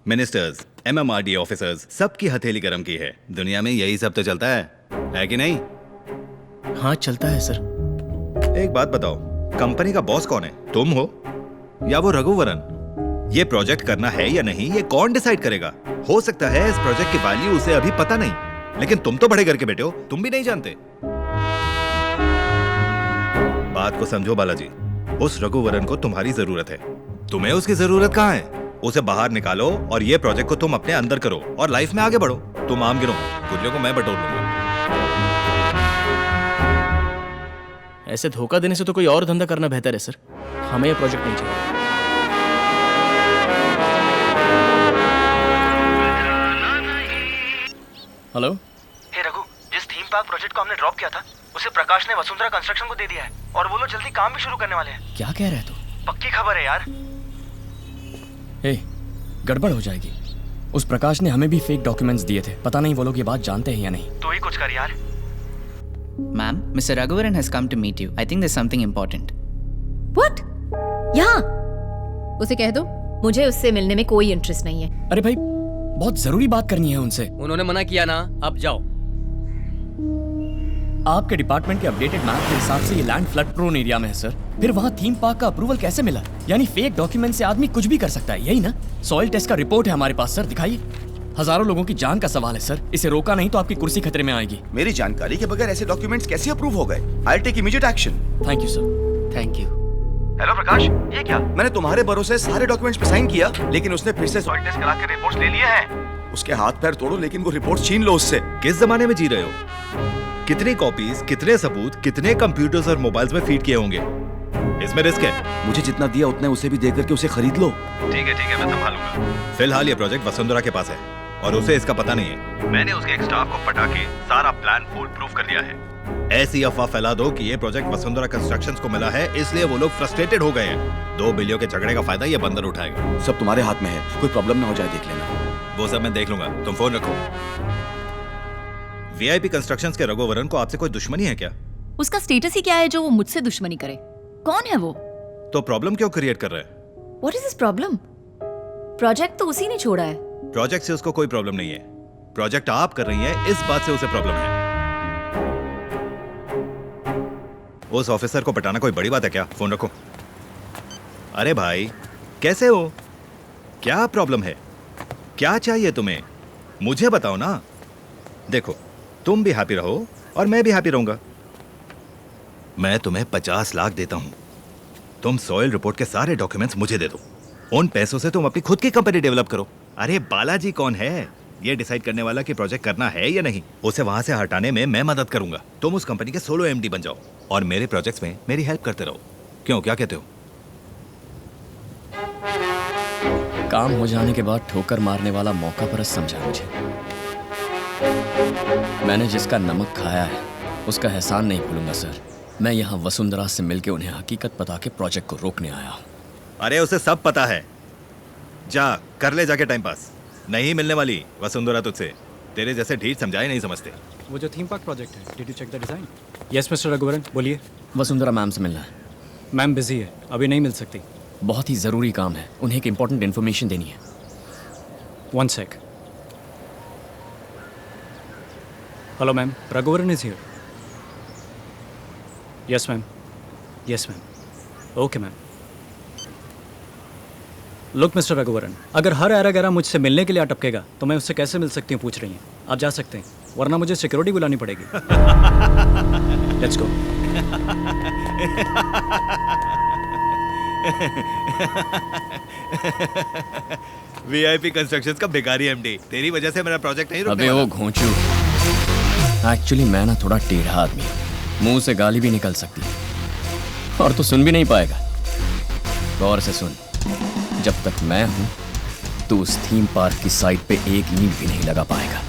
मिनिस्टर्स, MMRD ऑफिसर्स, सबकी हथेली गरम की है। दुनिया में यही सब तो चलता है कि नहीं? हाँ चलता है सर। एक बात बताओ, कंपनी का बॉस कौन है? तुम हो या वो रघुवरन? ये प्रोजेक्ट करना है या नहीं, ये कौन डिसाइड करेगा? हो सकता है इस प्रोजेक्ट की वैल्यू उसे अभी पता नहीं, लेकिन तुम तो बड़े घर के बेटे हो, तुम भी नहीं जानते। बात को समझो बालाजी, उस रघुवरन को तुम्हारी जरूरत है। तुम्हें उसकी जरूरत कहाँ है? उसे बाहर निकालो और ये प्रोजेक्ट को तुम अपने अंदर करो और लाइफ में आगे बढ़ो। तुम आम गिनो, गुल्लियों को मैं बटोर लूंगा। ऐसे धोखा देने से तो कोई और धंधा करना बेहतर है सर। हमें ये प्रोजेक्ट नहीं चाहिए। हेलो। हे रघु, जिस थीम पार्क प्रोजेक्ट को हमने ड्रॉप किया था उसे प्रकाश ने वसुंधरा कंस्ट्रक्शन को दे दिया है और वो लोग जल्दी काम भी शुरू करने वाले हैं। क्या कह रहे है तू? पक्की खबर है यार। ए, गड़बड़ हो जाएगी। उस प्रकाश ने हमें भी फेक डॉक्यूमेंट्स दिए थे। पता नहीं वो लोग ये बात जानते हैं या नहीं। तू ही कुछ कर यार। Ma'am, Mr. Raghuvaran has come to meet you. I think there's something important. What? यहाँ? उसे कह दो मुझे उससे मिलने में कोई इंटरेस्ट नहीं है। अरे भाई, बहुत जरूरी बात करनी है उनसे। उन्होंने मना किया ना, अब जाओ। आपके डिपार्टमेंट के अपडेटेड मैप के हिसाब से ये लैंड फ्लड प्रोन एरिया में है सर। फिर वहाँ थीम पार्क का अप्रूवल कैसे मिला? यानी फेक डॉक्यूमेंट से आदमी कुछ भी कर सकता है, यही ना? सॉइल टेस्ट का रिपोर्ट है हमारे पास सर, दिखाइए। हजारों लोगों की जान का सवाल है सर। इसे रोका नहीं तो आपकी कुर्सी खतरे में आएगी। मेरी जानकारी के बगैर ऐसे डॉक्यूमेंट्स कैसे अप्रूव हो गए? I will take immediate action. Thank you sir. Thank you. Hello Prakash, ये क्या? मैंने तुम्हारे भरोसे सारे डॉक्यूमेंट्स पे साइन किया, लेकिन उसने फिर से सॉइल टेस्ट करा के रिपोर्ट्स ले लिए हैं। उसके हाथ पैर तोड़ो लेकिन वो रिपोर्ट्स छीन लो उससे। किस जमाने में जी रहे हो? कितनी कॉपीज, कितने सबूत, कितने कंप्यूटर्स और मोबाइल्स में फीड किए होंगे? इसमें रिस्क है। मुझे जितना दिया उतने उसे भी दे करके उसे खरीद लो। ठीक है, मैं संभालूंगा। फिलहाल ये प्रोजेक्ट वसुंधरा के पास है और उसे इसका पता नहीं है। मैंने उसके एक स्टाफ को पटा के सारा प्लान फुल प्रूफ कर लिया है। ऐसी अफवाह फैला दो कि ये प्रोजेक्ट वसुंधरा कंस्ट्रक्शंस को मिला है, इसलिए वो लोग फ्रस्ट्रेटेड हो गए हैं। 2 बिलियन के झगड़े का फायदा ये बंदर उठाएगा। सब तुम्हारे हाथ में है, कोई प्रॉब्लम ना हो जाए देख लेना। वो सब मैं देख लूंगा, तुम फोन रखो। VIP कंस्ट्रक्शंस के रघुवरन को आपसे कोई दुश्मनी है क्या? उसका स्टेटस ही क्या है जो वो मुझसे दुश्मनी करे? कौन है वो? तो प्रॉब्लम क्यों क्रिएट कर रहा है? What is this problem? Project तो उसी ने छोड़ा है। प्रोजेक्ट से उसको कोई प्रॉब्लम नहीं है। प्रोजेक्ट आप कर रही हैं, इस बात से उसे प्रॉब्लम है। उस ऑफिसर को पटाना कोई बड़ी बात है क्या? फोन रखो। अरे भाई, कैसे हो? क्या प्रॉब्लम है? क्या चाहिए तुम्हें? मुझे बताओ ना। देखो, तुम भी हैप्पी रहो और मैं भी हैप्पी रहूंगा। मैं तुम्हें 50 लाख देता हूं। तुम सॉइल रिपोर्ट के सारे डॉक्यूमेंट्स मुझे दे दो। उन पैसों से तुम अपनी खुद की कंपनी डेवलप करो। अरे बालाजी कौन है ये डिसाइड करने वाला कि प्रोजेक्ट करना है या नहीं? उसे वहां से हटाने में मैं मदद करूंगा। तुम उस कंपनी के सोलो MD बन जाओ और मेरे प्रोजेक्ट्स में मेरी हेल्प करते रहो। क्यों, क्या कहते हो? काम हो जाने के बाद ठोकर मारने वाला मौका परस्त समझा मुझे। मैंने जिसका नमक खाया है उसका एहसान नहीं भूलूंगा सर। मैं यहाँ वसुंधरा से मिलकर उन्हें हकीकत बता के प्रोजेक्ट को रोकने आया हूँ। अरे उसे सब पता है। जा कर ले जाके टाइम पास। नहीं मिलने वाली वसुंधरा तुझसे। तेरे जैसे ढीठ समझाए नहीं समझते। वो जो थीम पार्क प्रोजेक्ट है, did you check the design? Yes mister Raghuvaran, बोलिए। वसुंधरा मैम से मिलना है। मैम बिजी है, अभी नहीं मिल सकती। बहुत ही ज़रूरी काम है, उन्हें एक इंपॉर्टेंट इन्फॉर्मेशन देनी है। 1 sec। Hello ma'am, Raghuvaran is here. Yes ma'am, yes ma'am, okay ma'am. Look mister Raghuvaran, अगर हर ऐरा गैरा मुझसे मिलने के लिए अटकेगा तो मैं उससे कैसे मिल सकती हूँ पूछ रही हैं। आप जा सकते हैं, वरना मुझे सिक्योरिटी बुलानी पड़ेगी। Let's go. VIP कंस्ट्रक्शंस का भिखारी MD, तेरी वजह से मेरा प्रोजेक्ट नहीं रुकने अबे वाला। वो घोंचू, एक्चुअली मैं ना थोड़ा टेढ़ा आदमी हूँ। मुंह से गाली भी निकल सकती है और तू सुन भी नहीं पाएगा। गौर से सुन, जब तक मैं हूं तू उस थीम पार्क की साइड पे एक ईंट भी नहीं लगा पाएगा।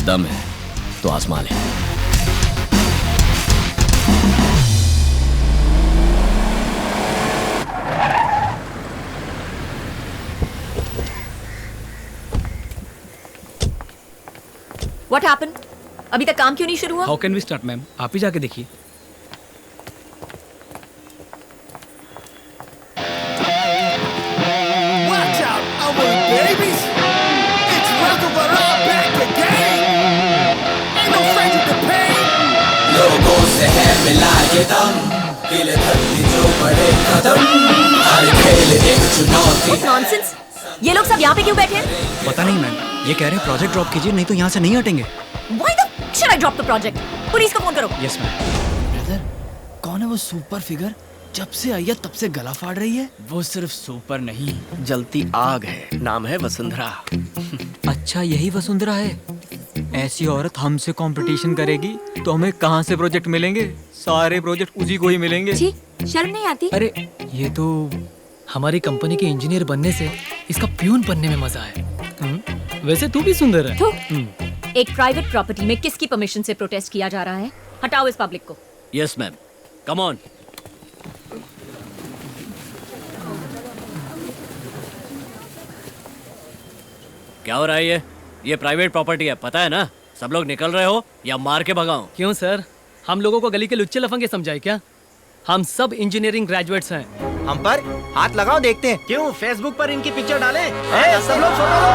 दम है तो आजमा ले। What happened? अभी तक काम क्यों नहीं शुरू हुआ? How can we start ma'am? आप ही जाके देखिए। Watch out, our babies. It's Raghavara back again. Ain't no stranger to pain. लोगों से है मिला ये दम, दिल धरती जो बड़े कदम, हर खेल एक चुनौती। What nonsense? ये लोग सब यहाँ पे क्यों बैठे हैं? पता नहीं मैम, ये कह रहे हैं प्रोजेक्ट ड्रॉप कीजिए नहीं तो यहाँ से नहीं हटेंगे। Why the should I drop the project? Police को फोन करो। Yes ma'am. ब्रदर, कौन है वो सुपर फिगर? जब से आई है तब से गला फाड़ रही है। वो सिर्फ सुपर नहीं, जलती आग है। नाम है वसुंधरा। अच्छा यही वसुंधरा है? ऐसी औरत हमसे कंपटीशन करेगी तो हमें कहाँ से प्रोजेक्ट मिलेंगे? सारे प्रोजेक्ट उसी को ही मिलेंगे। जी, शर्म नहीं आती? अरे ये तो हमारी कंपनी के इंजीनियर बनने से इसका प्यून बनने में मजा है। वैसे तू भी सुंदर है। एक प्राइवेट प्रॉपर्टी में किसकी परमिशन से प्रोटेस्ट किया जा रहा है? हटाओ इस पब्लिक को। Yes ma'am, come on. क्या हो रहा है ये प्राइवेट प्रॉपर्टी है, पता है ना? सब लोग निकल रहे हो या मार के भगाऊं? क्यों सर, हम लोगों को गली के लुच्चे लफंगे समझाए क्या? हम सब इंजीनियरिंग ग्रेजुएट्स हैं। हम पर हाथ लगाओ, देखते हैं। क्यों फेसबुक पर इनकी पिक्चर डालें? सब लोग फोटो लो।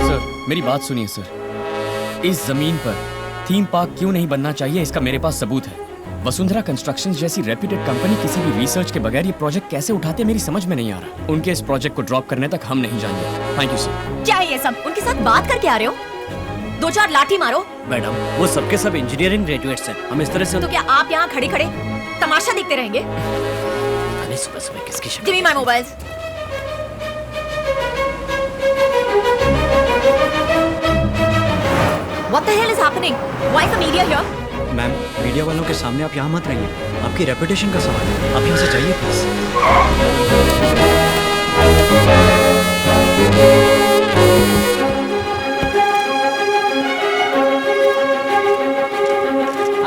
सर मेरी बात सुनिए सर, इस जमीन पर थीम पार्क क्यों नहीं बनना चाहिए इसका मेरे पास सबूत है। वसुंधरा कंस्ट्रक्शन जैसी रेप्यूटेड कंपनी किसी भी रिसर्च के बगैर ये प्रोजेक्ट कैसे उठाते मेरी समझ में नहीं आ रहा। उनके इस प्रोजेक्ट को ड्रॉप करने तक हम नहीं जाएंगे। Thank you sir. क्या है ये सब? उनके साथ बात करके आ रहे हो? 2-4 लाठी मारो। मैडम वो सबके सब इंजीनियरिंग ग्रेजुएट्स हैं, हम इस तरह से तो क्या आप यहाँ खड़े खड़े तमाशा देखते रहेंगे? सुबह सुबह किसकी शक्ल? Give me my mobiles. What the hell is happening? Why is the media here? Ma'am media वालों के सामने आप यहाँ मत रहिए, आपकी रेपुटेशन का सवाल है, आप यहाँ से जाइए प्लीज।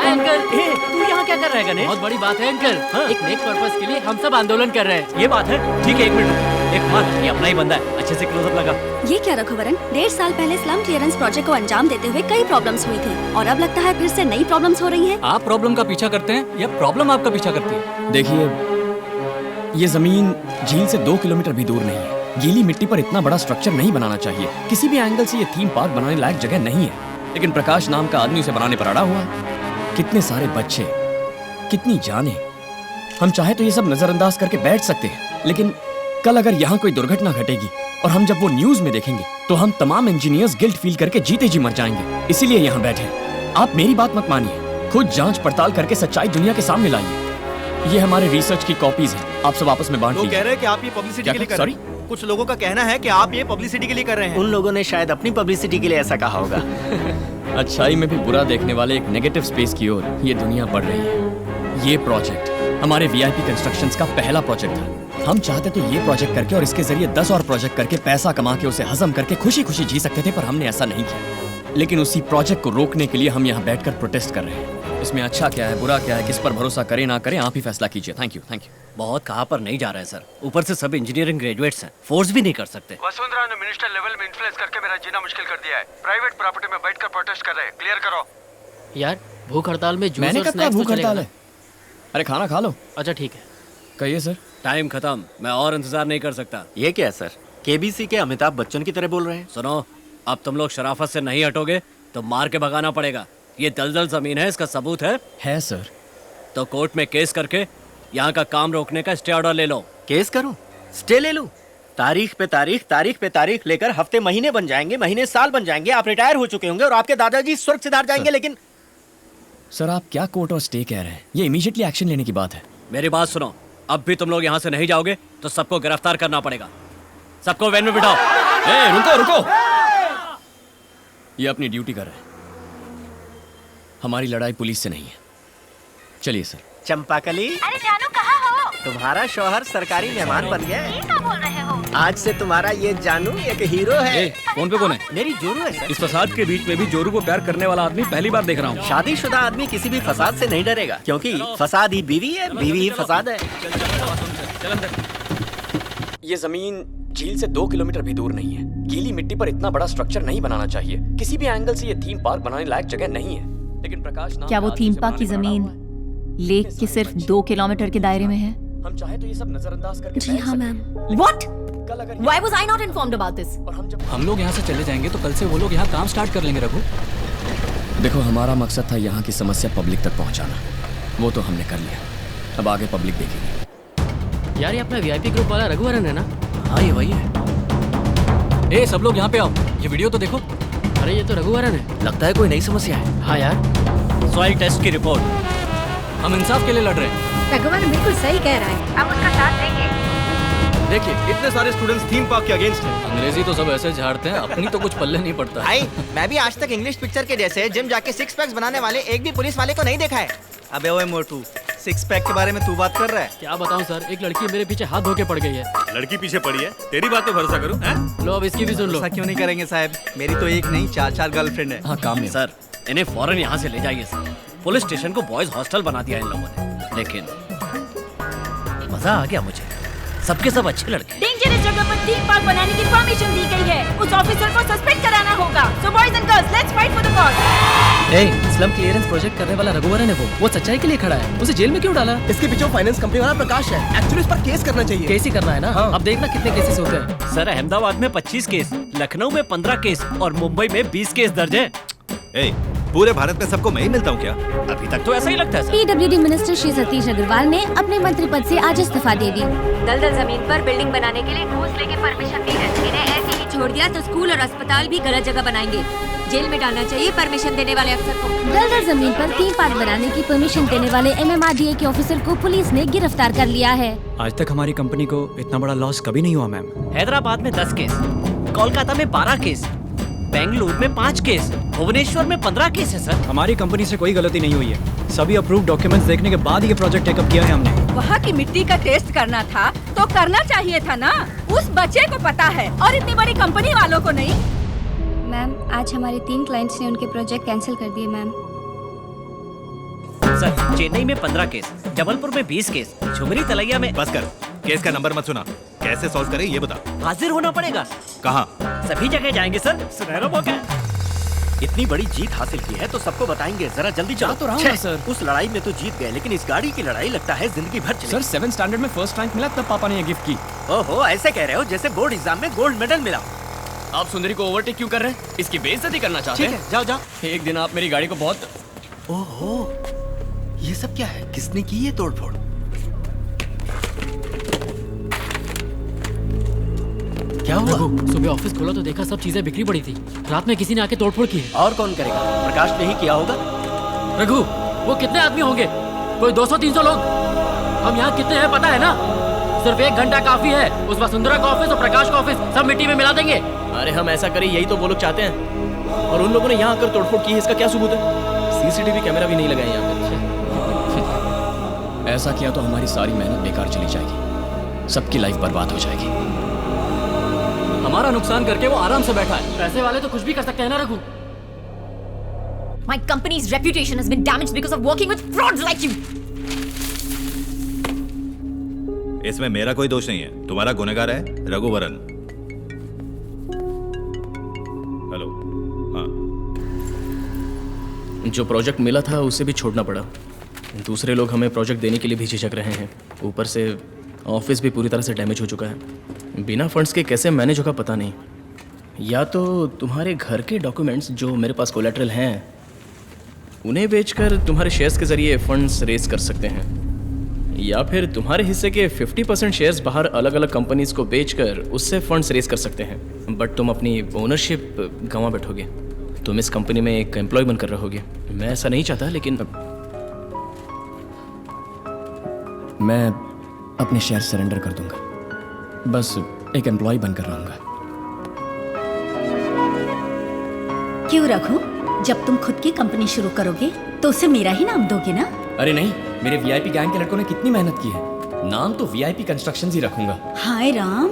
अंकल, तू यहाँ क्या कर रहा है गणेश? बहुत बड़ी बात है अंकल। एक नेक पर्पस के लिए हम सब आंदोलन कर रहे हैं। ये बात है? ठीक है, एक मिनट, एक बात, ये अपना ही बंदा है, अच्छे से क्लोजअप लगा। ये क्या रघुवरन, 1.5 साल पहले स्लम क्लियरेंस प्रोजेक्ट को अंजाम देते हुए कई प्रॉब्लम्स हुई थी और अब लगता है फिर से नई प्रॉब्लम्स हो रही हैं। आप प्रॉब्लम का पीछा करते हैं या प्रॉब्लम आपका पीछा करती है? देखिए ये जमीन झील से 2 किलोमीटर भी दूर नहीं है। गीली मिट्टी पर इतना बड़ा स्ट्रक्चर नहीं बनाना चाहिए। किसी भी एंगल से ये थीम पार्क बनाने लायक जगह नहीं है, लेकिन प्रकाश नाम का आदमी उसे बनाने पर अड़ा हुआ है। कितने सारे बच्चे, कितनी जाने। हम चाहे तो ये सब नजरअंदाज करके बैठ सकते हैं, लेकिन कल अगर यहाँ कोई दुर्घटना घटेगी और हम जब वो न्यूज में देखेंगे तो हम तमाम इंजीनियर्स गिल्ट फील करके जीते जी मर जाएंगे। इसीलिए यहाँ बैठे। आप मेरी बात मत मानिए, खुद जांच पड़ताल करके सच्चाई दुनिया के सामने लाइए। ये हमारे रिसर्च की कॉपीज हैं, आप सब आपस में बांट लीजिए। लोग कह रहे हैं कि आप ये पब्लिसिटी के लिए कर रहे हैं। कुछ लोगों का कहना है कि आप ये पब्लिसिटी के लिए कर रहे हैं। उन लोगों ने शायद अपनी पब्लिसिटी के लिए ऐसा कहा होगा। अच्छाई में भी बुरा देखने वाले एक नेगेटिव स्पेस की ओर ये दुनिया बढ़ रही है। ये प्रोजेक्ट हमारे वीआईपी कंस्ट्रक्शंस का पहला प्रोजेक्ट था। हम चाहते तो ये प्रोजेक्ट करके और इसके जरिए 10 और प्रोजेक्ट करके पैसा कमा के उसे हजम करके खुशी खुशी जी सकते थे, पर हमने ऐसा नहीं किया। लेकिन उसी प्रोजेक्ट को रोकने के लिए हम यहाँ बैठकर प्रोटेस्ट कर रहे हैं। इसमें अच्छा क्या है, बुरा क्या है, किस पर भरोसा करें ना करें, आप ही फैसला कीजिए। Thank you, thank you. बहुत कहा पर नहीं जा रहा है सर। ऊपर से सब इंजीनियरिंग ग्रेजुएट्स हैं, फोर्स भी नहीं कर सकते। वसुंधरा ने मिनिस्टर लेवल में इन्फ्लुएंस करके मेरा जीना मुश्किल कर दिया है। प्राइवेट प्रॉपर्टी में बैठकर प्रोटेस्ट कर रहे हैं, क्लियर करो। यार भूख हड़ताल में जूस मैंने और कब कहा स्नैक्स तो भूख हड़ताल चलेगा है? अरे खाना खा लो। अच्छा ठीक है। कहिए सर। टाइम खत्म, मैं और इंतजार नहीं कर सकता। ये क्या है सर, केबीसी के अमिताभ बच्चन की तरह बोल रहे हैं? सुनो, अब तुम लोग शराफत से नहीं हटोगे तो मार के भगाना पड़ेगा। ये दलदल जमीन है, इसका सबूत है? है सर। तो कोर्ट में केस करके यहाँ का काम रोकने का स्टे ऑर्डर ले लो। केस करूं? स्टे ले लूं? तारीख पे तारीख लेकर हफ्ते महीने बन जाएंगे, महीने साल बन जाएंगे। आप रिटायर हो चुके होंगे और आपके दादाजी स्वर्ग सिधार जाएंगे। लेकिन सर आप क्या कोर्ट और स्टे कह रहे हैं? ये इमीडिएटली एक्शन लेने की बात है। मेरी बात सुनो, अब भी तुम लोग यहाँ से नहीं जाओगे तो सबको गिरफ्तार करना पड़ेगा। सबको वैन में बिठाओ। ए, रुको। ये अपनी ड्यूटी कर रहे हैं। हमारी लड़ाई पुलिस से नहीं है। चलिए सर। चंपाकली, अरे जानू कहाँ हो? तुम्हारा शौहर सरकारी मेहमान बन गया। ये क्या बोल रहे हो? आज से तुम्हारा ये जानू एक हीरो है। फोन पे कौन है? मेरी जोरू है सर। इस फसाद के बीच में भी जोरू को प्यार करने वाला आदमी पहली बार देख रहा हूँ। शादीशुदा आदमी किसी भी फसाद से नहीं डरेगा, क्योंकि फसाद ही बीवी है, बीवी ही फसाद है। ये जमीन झील से 2 किलोमीटर भी दूर नहीं है। गीली मिट्टी पर इतना बड़ा स्ट्रक्चर नहीं बनाना चाहिए। किसी भी एंगल से ये थीम पार्क बनाने लायक जगह नहीं है। लेकिन प्रकाश नाम क्या वो थीम पार्क की जमीन लेक के सिर्फ 2 किलोमीटर के दायरे में है? हम चाहे तो ये सब नजरअंदाज करके जी हाँ ma'am. What? Why was I not informed about this? हम लोग यहाँ से चले जाएंगे तो कल से वो लोग यहाँ काम स्टार्ट कर लेंगे रघु। देखो, हमारा मकसद था यहाँ की समस्या पब्लिक तक पहुँचाना। वो तो हमने कर लिया, अब आगे पब्लिक देखेगी। यार ये अपना वीआईपी ग्रुप वाला रघुवरन है ना? हाँ ये वही है। ए सब लोग यहाँ पे आओ, ये वीडियो तो देखो। अरे ये तो रघुवरन है। लगता है कोई नई समस्या है। हाँ यार, सॉइल टेस्ट की रिपोर्ट। हम इंसाफ के लिए लड़ रहे हैं। रघुवरन बिल्कुल सही कह रहा है, हम उसका साथ देंगे। देखिए, इतने सारे स्टूडेंट्स थीम पार्क के अगेंस्ट हैं। अंग्रेजी तो सब ऐसे झाड़ते हैं, अपनी तो कुछ पल्ले नहीं पड़ता। भाई मैं भी आज तक इंग्लिश पिक्चर के जैसे जिम जाके 6 पैक्स बनाने वाले एक भी पुलिस वाले को नहीं देखा है। अबे ओए मोटू, 6 पैक के बारे में तू बात कर रहा है? क्या बताऊं सर, एक लड़की मेरे पीछे हाथ धो के पड़ गई है। लड़की पीछे पड़ी है, तेरी बात पे भरोसा करूं? हैं? लो अब इसकी भी सुन लो। ऐसा क्यों नहीं करेंगे साहब, मेरी तो एक नहीं 4-4 गर्लफ्रेंड है। हाँ काम में। सर इन्हें फौरन यहाँ से ले जाइए सर। पुलिस स्टेशन को बॉयज हॉस्टल बना दिया इन लोगों ने। लेकिन मजा आ गया मुझे, सबके सब अच्छे लड़के। डेंजरस जगह पर थीम पार्क बनाने की परमिशन दी गई है। उस ऑफिसर को सस्पेंड कराना होगा। So boys and girls, let's fight for the cause. A, slum clearance project करने वाला रघुवरन है वो सच्चाई के लिए खड़ा है। उसे जेल में क्यों डाला? इसके पीछे फाइनेंस कंपनी वाला प्रकाश है। एक्चुअली इस पर केस करना चाहिए। केस ही करना है ना? हाँ। अब देखना कितने केसेस होते हैं। सर अहमदाबाद में 25 केस, लखनऊ में 15 केस और मुंबई में 20 केस दर्ज है। पूरे भारत में सबको मैं ही मिलता हूँ क्या? अभी तक तो ऐसा ही लगता है sir. PWD minister Shri Satish Agarwal ने अपने मंत्री पद से आज इस्तीफा दे दी। दलदल जमीन पर बिल्डिंग बनाने के लिए घूस लेके परमिशन दी है। इन्हें ऐसे ही छोड़ दिया तो स्कूल और अस्पताल भी गलत जगह बनाएंगे। जेल में डालना चाहिए परमिशन देने वाले अफसर को। दलदल जमीन पर थीम पार्क बनाने की परमिशन देने वाले MMRDA के ऑफिसर को पुलिस ने गिरफ्तार कर लिया है। आज तक हमारी कंपनी को इतना बड़ा लॉस कभी नहीं हुआ मैम। हैदराबाद में 10 केस, कोलकाता में 12 केस, बेंगलुरु में 5 केस, भुवनेश्वर में 15 केस है सर। हमारी कंपनी से कोई गलती नहीं हुई है। सभी अप्रूव डॉक्यूमेंट्स देखने के बाद ये प्रोजेक्ट टेकअप किया है हमने। वहाँ की मिट्टी का टेस्ट करना था तो करना चाहिए था ना। उस बच्चे को पता है और इतनी बड़ी कंपनी वालों को नहीं। मैम आज हमारे 3 क्लाइंट्स ने उनके प्रोजेक्ट कैंसिल कर दिए मैम। सर चेन्नई में 15 केस, जबलपुर में 20 केस, झुमरी तलैया में। बस कर, केस का नंबर मत सुना। कैसे सॉल्व करें ये बता। हाजिर होना पड़ेगा। कहाँ? सभी जगह जाएंगे सर, सुनहरा मौका है। इतनी बड़ी जीत हासिल की है तो सबको बताएंगे। जरा जल्दी चलो। तो रहा हूँ सर। उस लड़ाई में तो जीत गए, लेकिन इस गाड़ी की लड़ाई लगता है जिंदगी भर चलेगी। सर 7th स्टैंडर्ड में फर्स्ट रैंक मिला तब पापा ने ये गिफ्ट की। ओहो, ऐसे कह रहे हो जैसे बोर्ड एग्जाम में गोल्ड मेडल मिला। आप सुंदरी को ओवरटेक क्यों कर रहे हैं? इसकी बेइज्जती करना चाहते हैं? ठीक है, जाओ जाओ। एक दिन आप मेरी गाड़ी को बहुत। ओहो, ये सब क्या है? किसने की ये तोड़फोड़? क्या हुआ? सुबह ऑफिस खोला तो देखा सब चीजें बिखरी पड़ी थी। रात में किसी ने आके तोड़फोड़ की है। और कौन करेगा? प्रकाश ने ही किया होगा। रघु, वो कितने आदमी होंगे? कोई 200-300 लोग। हम यहाँ कितने हैं पता है ना? सिर्फ 1 घंटा काफी है। उस वसुंधरा का ऑफिस और प्रकाश का ऑफिस सब मिट्टी में मिला देंगे। अरे हम ऐसा करें, यही तो वो लोग चाहते हैं। और उन लोगों ने यहाँ आकर तोड़फोड़ की है, इसका क्या सबूत है? CCTV कैमरा भी नहीं लगाया यहाँ पे। ऐसा किया तो हमारी सारी मेहनत बेकार चली जाएगी, सबकी लाइफ बर्बाद हो जाएगी। हमारा नुकसान करके वो आराम से बैठा है। पैसे वाले तो कुछ भी कर सकते हैं ना Raghu. My company's reputation has been damaged because of working with frauds like you. इसमें मेरा कोई दोष नहीं है, तुम्हारा गुनहगार है रघुवरन। हेलो। हाँ। जो प्रोजेक्ट मिला था उसे भी छोड़ना पड़ा। दूसरे लोग हमें प्रोजेक्ट देने के लिए भी झिझक रहे हैं। ऊपर से ऑफिस भी पूरी तरह से डैमेज हो चुका है। बिना फंड्स के कैसे मैनेज होगा पता नहीं। या तो तुम्हारे घर के डॉक्यूमेंट्स जो मेरे पास कोलैटरल हैं उन्हें बेचकर तुम्हारे शेयर्स के जरिए फंड्स रेज कर सकते हैं, या फिर तुम्हारे हिस्से के 50% शेयर्स बाहर अलग अलग कंपनीज को बेचकर उससे फंड्स रेज कर सकते हैं। बट तुम अपनी ओनरशिप गंवा बैठोगे। तुम इस कंपनी में एक एम्प्लॉय बनकर रहोगे। मैं ऐसा नहीं चाहता, लेकिन मैं अपने शेयर सरेंडर कर दूंगा, बस एक एम्प्लॉय बनकर रहूंगा। क्यों रघु, जब तुम खुद की कंपनी शुरू करोगे तो उसे मेरा ही नाम दोगे ना? अरे नहीं, मेरे VIP गैंग के लड़कों ने कितनी मेहनत की है। नाम तो VIP कंस्ट्रक्शंस ही रखूंगा। हाय राम।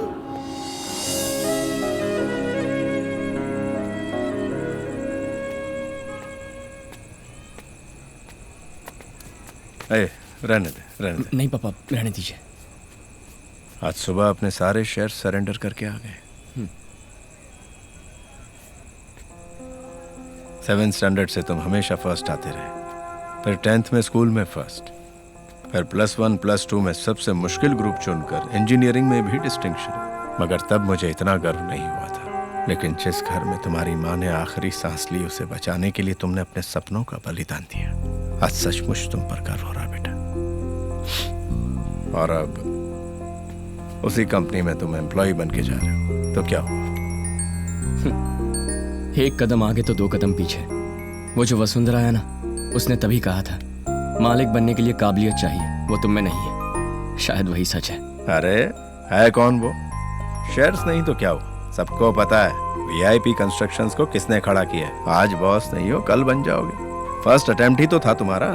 रहने दे। नहीं पापा, रहने दीजिए। आज सुबह अपने सारे शेयर सरेंडर करके आ गए। 7th स्टैंडर्ड से तुम हमेशा फर्स्ट आते रहे, फिर 10th में स्कूल में फर्स्ट, फिर +1 +2 में सबसे मुश्किल ग्रुप चुनकर इंजीनियरिंग में भी डिस्टिंक्शन। मगर तब मुझे इतना गर्व नहीं हुआ था। लेकिन जिस घर में तुम्हारी माँ ने आखिरी सांस ली, उसे बचाने के लिए तुमने अपने सपनों का बलिदान दिया। आज सचमुच तुम पर गर्व हो रहा बेटा। और अब उसी कंपनी में तुम एम्प्लॉय बन के जा रहे हो, तो क्या हुआ? एक कदम आगे तो 2 कदम पीछे। वो जो वसुंधरा है ना, उसने तभी कहा था मालिक बनने के लिए काबिलियत चाहिए, वो तुम में नहीं है। शायद वही सच है। अरे है कौन वो? शेयर्स नहीं तो क्या हुआ, सबको पता है वीआईपी कंस्ट्रक्शंस को किसने खड़ा किया है। आज बॉस नहीं हो, कल बन जाओगे। फर्स्ट अटेम्प्ट ही तो था तुम्हारा।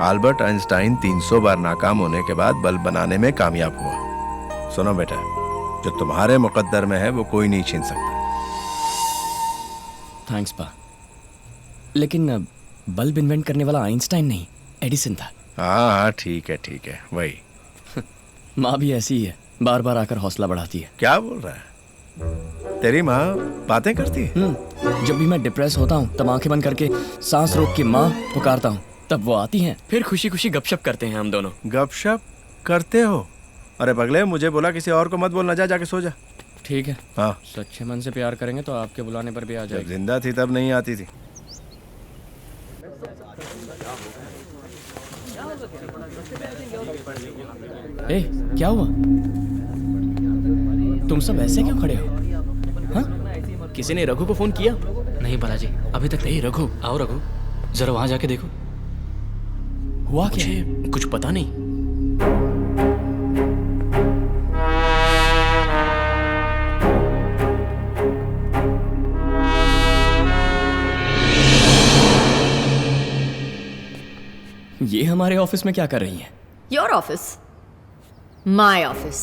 अल्बर्ट आइंस्टाइन 300 बार नाकाम होने के बाद बल्ब बनाने में कामयाब हुआ। सुनो बेटा, जो तुम्हारे मुकद्दर में है वो कोई नहीं छीन सकता। थैंक्स पा। लेकिन बल्ब इन्वेंट करने वाला आइंस्टाइन नहीं, एडिसन था। हाँ ठीक है वही। माँ भी ऐसी ही है, बार बार आकर हौसला बढ़ाती है। क्या बोल रहा है? तेरी माँ बातें करती है? जब भी मैं डिप्रेस होता हूँ तब आंखें बंद करके सांस रोक के माँ पुकारता हूँ, तब वो आती हैं, फिर खुशी खुशी गपशप करते हैं हम दोनों। गपशप करते हो? अरे पगले, मुझे बोला किसी और को मत बोलना, जा जाके सो जा। ठीक है। हाँ, सच्चे मन से प्यार करेंगे तो आपके बुलाने पर भी आ जाएगी। जब जिंदा थी तब नहीं आती थी। ए, क्या हुआ? तुम सब ऐसे क्यों खड़े हो? हाँ? किसी ने रघु को फोन किया? नहीं बालाजी, अभी तक नहीं। रघु, आओ रघु, जरा वहां जाके देखो। हुआ क्या? मुझे कुछ पता नहीं। ये हमारे ऑफिस में क्या कर रही हैं? Your office, my office.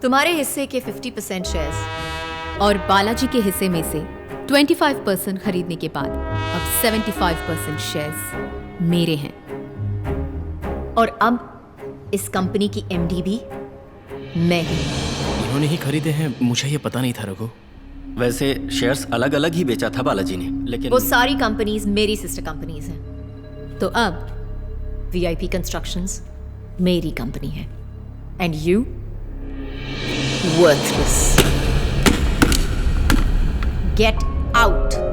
तुम्हारे हिस्से के 50% शेयर्स और बालाजी के हिस्से में से 25% खरीदने के बाद अब 75% शेयर्स मेरे हैं। और अब इस कंपनी की एमडी भी मैं ही। इन्होंने ही खरीदे हैं, मुझे ये पता नहीं था रघु। वैसे शेयर्स अलग अलग ही बेचा था बालाजी ने, लेकिन वो सारी कंपनीज मेरी सिस्टर कंपनीज हैं। तो अब वीआईपी कंस्ट्रक्शंस मेरी कंपनी है। And you worthless, get out.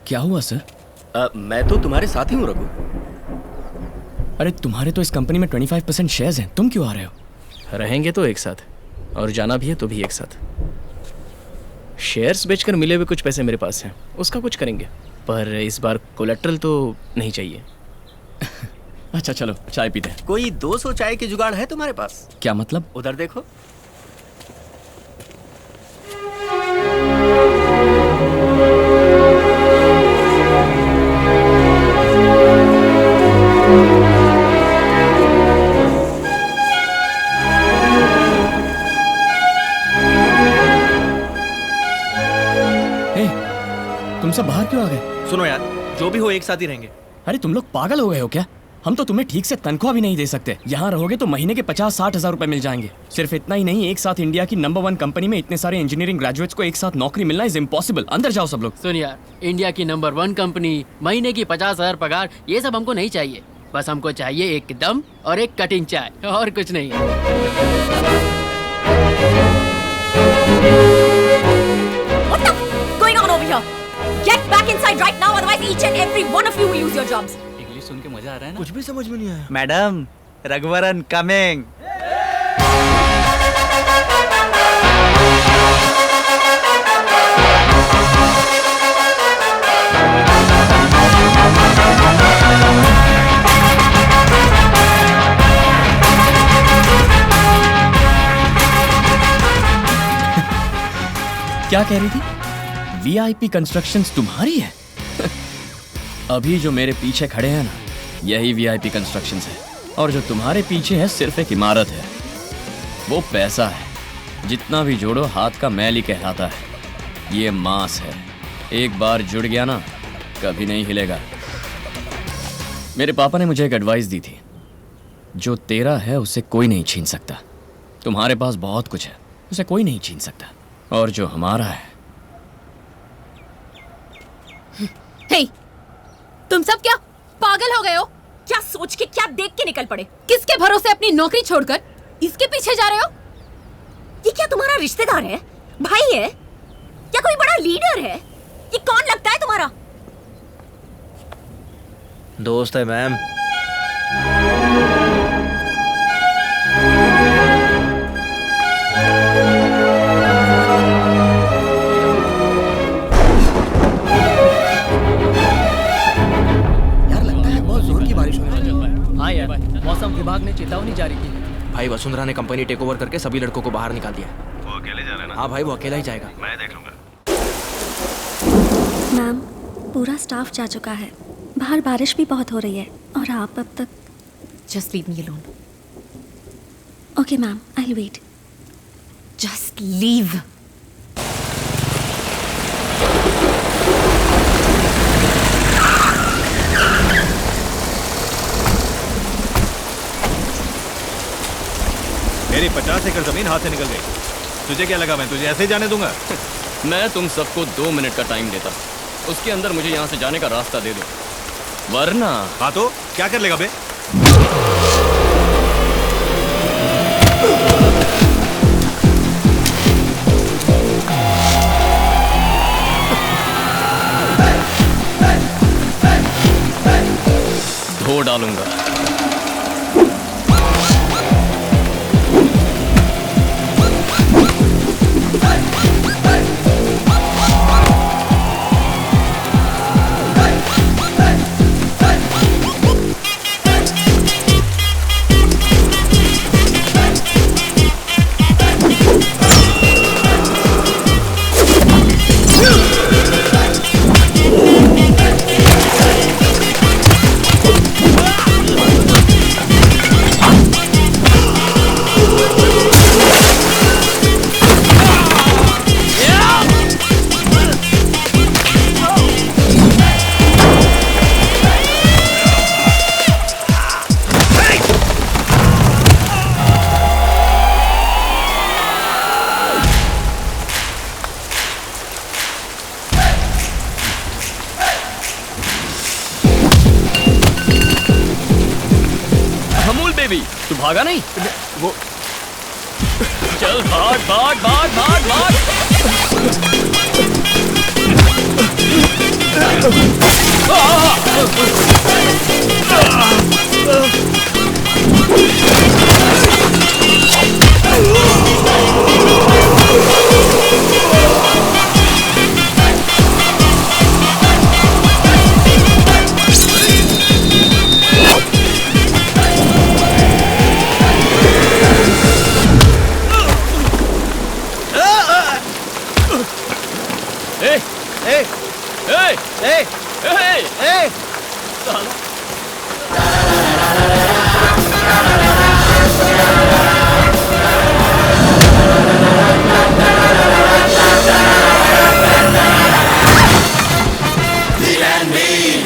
क्या हुआ सर? मैं तो तुम्हारे साथ ही हूँ रघु। अरे तुम्हारे तो इस कंपनी में 25% शेयर्स हैं, तुम क्यों आ रहे हो? रहेंगे तो एक साथ, और जाना भी है तो भी एक साथ। शेयर्स बेचकर मिले हुए कुछ पैसे मेरे पास हैं, उसका कुछ करेंगे, पर इस बार कोलेट्रल तो नहीं चाहिए। अच्छा चलो चाय पीते हैं। कोई 200 चाय के जुगाड़ है तुम्हारे पास? क्या मतलब? उधर देखो। तुम सब बाहर क्यों आ गए? सुनो यार, जो भी हो एक साथ ही रहेंगे। अरे तुम लोग पागल हो गए हो क्या? हम तो तुम्हें ठीक से तनख्वाह भी नहीं दे सकते। यहाँ रहोगे तो महीने के 50-60 हजार रुपए मिल जाएंगे। सिर्फ इतना ही नहीं, एक साथ इंडिया की नंबर 1 कंपनी में इतने सारे इंजीनियरिंग ग्रेजुएट्स को एक साथ नौकरी मिलना इज इम्पॉसिबल। अंदर जाओ सब लोग। सुन यार, इंडिया की नंबर 1 कंपनी, महीने की 50,000 पगार, ये सब हमको नहीं चाहिए। बस हमको चाहिए एक दम और एक कटिंग चाय, और कुछ नहीं। What the going on over here? Get back inside right now, otherwise each and every one of you will lose your jobs. English सुन के मजा आ रहा है ना? कुछ भी समझ में नहीं आया। Madam, Raghuvaran coming. क्या कह रही थी? वीआईपी कंस्ट्रक्शंस तुम्हारी है? अभी जो मेरे पीछे खड़े हैं ना, यही वीआईपी कंस्ट्रक्शंस है। और जो तुम्हारे पीछे है सिर्फ एक इमारत है। वो पैसा है, जितना भी जोड़ो हाथ का मैल ही कहलाता है। ये मांस है, एक बार जुड़ गया ना कभी नहीं हिलेगा। मेरे पापा ने मुझे एक एडवाइस दी थी, जो तेरा है उसे कोई नहीं छीन सकता। तुम्हारे पास बहुत कुछ है, उसे कोई नहीं छीन सकता। और जो हमारा है। हे, तुम सब क्या पागल हो गए हो? क्या सोच के, क्या देख के निकल पड़े? किसके भरोसे अपनी नौकरी छोड़कर इसके पीछे जा रहे हो? ये क्या तुम्हारा रिश्तेदार है, भाई है, या कोई बड़ा लीडर है? ये कौन लगता है तुम्हारा? दोस्त है मैम। यार लगता है बहुत जोर की बारिश होने वाली है। हाँ यार, मौसम विभाग ने चेतावनी जारी की है। भाई वसुंधरा ने कंपनी टेक ओवर करके सभी लड़कों को बाहर निकाल दिया। वो अकेले जा रहे हैं ना? हाँ भाई, वो अकेला ही जाएगा। मैं देख लूंगा। मैम, पूरा स्टाफ जा चुका है। बाहर बारिश भी बहुत हो रही है और आप अब तक। Just leave me alone. Okay ma'am, I'll wait. Just leave. मेरी 50 एकड़ जमीन हाथ से निकल गई। तुझे क्या लगा मैं तुझे ऐसे ही जाने दूंगा? मैं तुम सबको 2 मिनट का टाइम देता, उसके अंदर मुझे यहाँ से जाने का रास्ता दे दो, वरना। हाँ तो क्या कर लेगा बे? धो डालूंगा। तू भागा नहीं? वो चल भाग भाग भाग भाग भाग।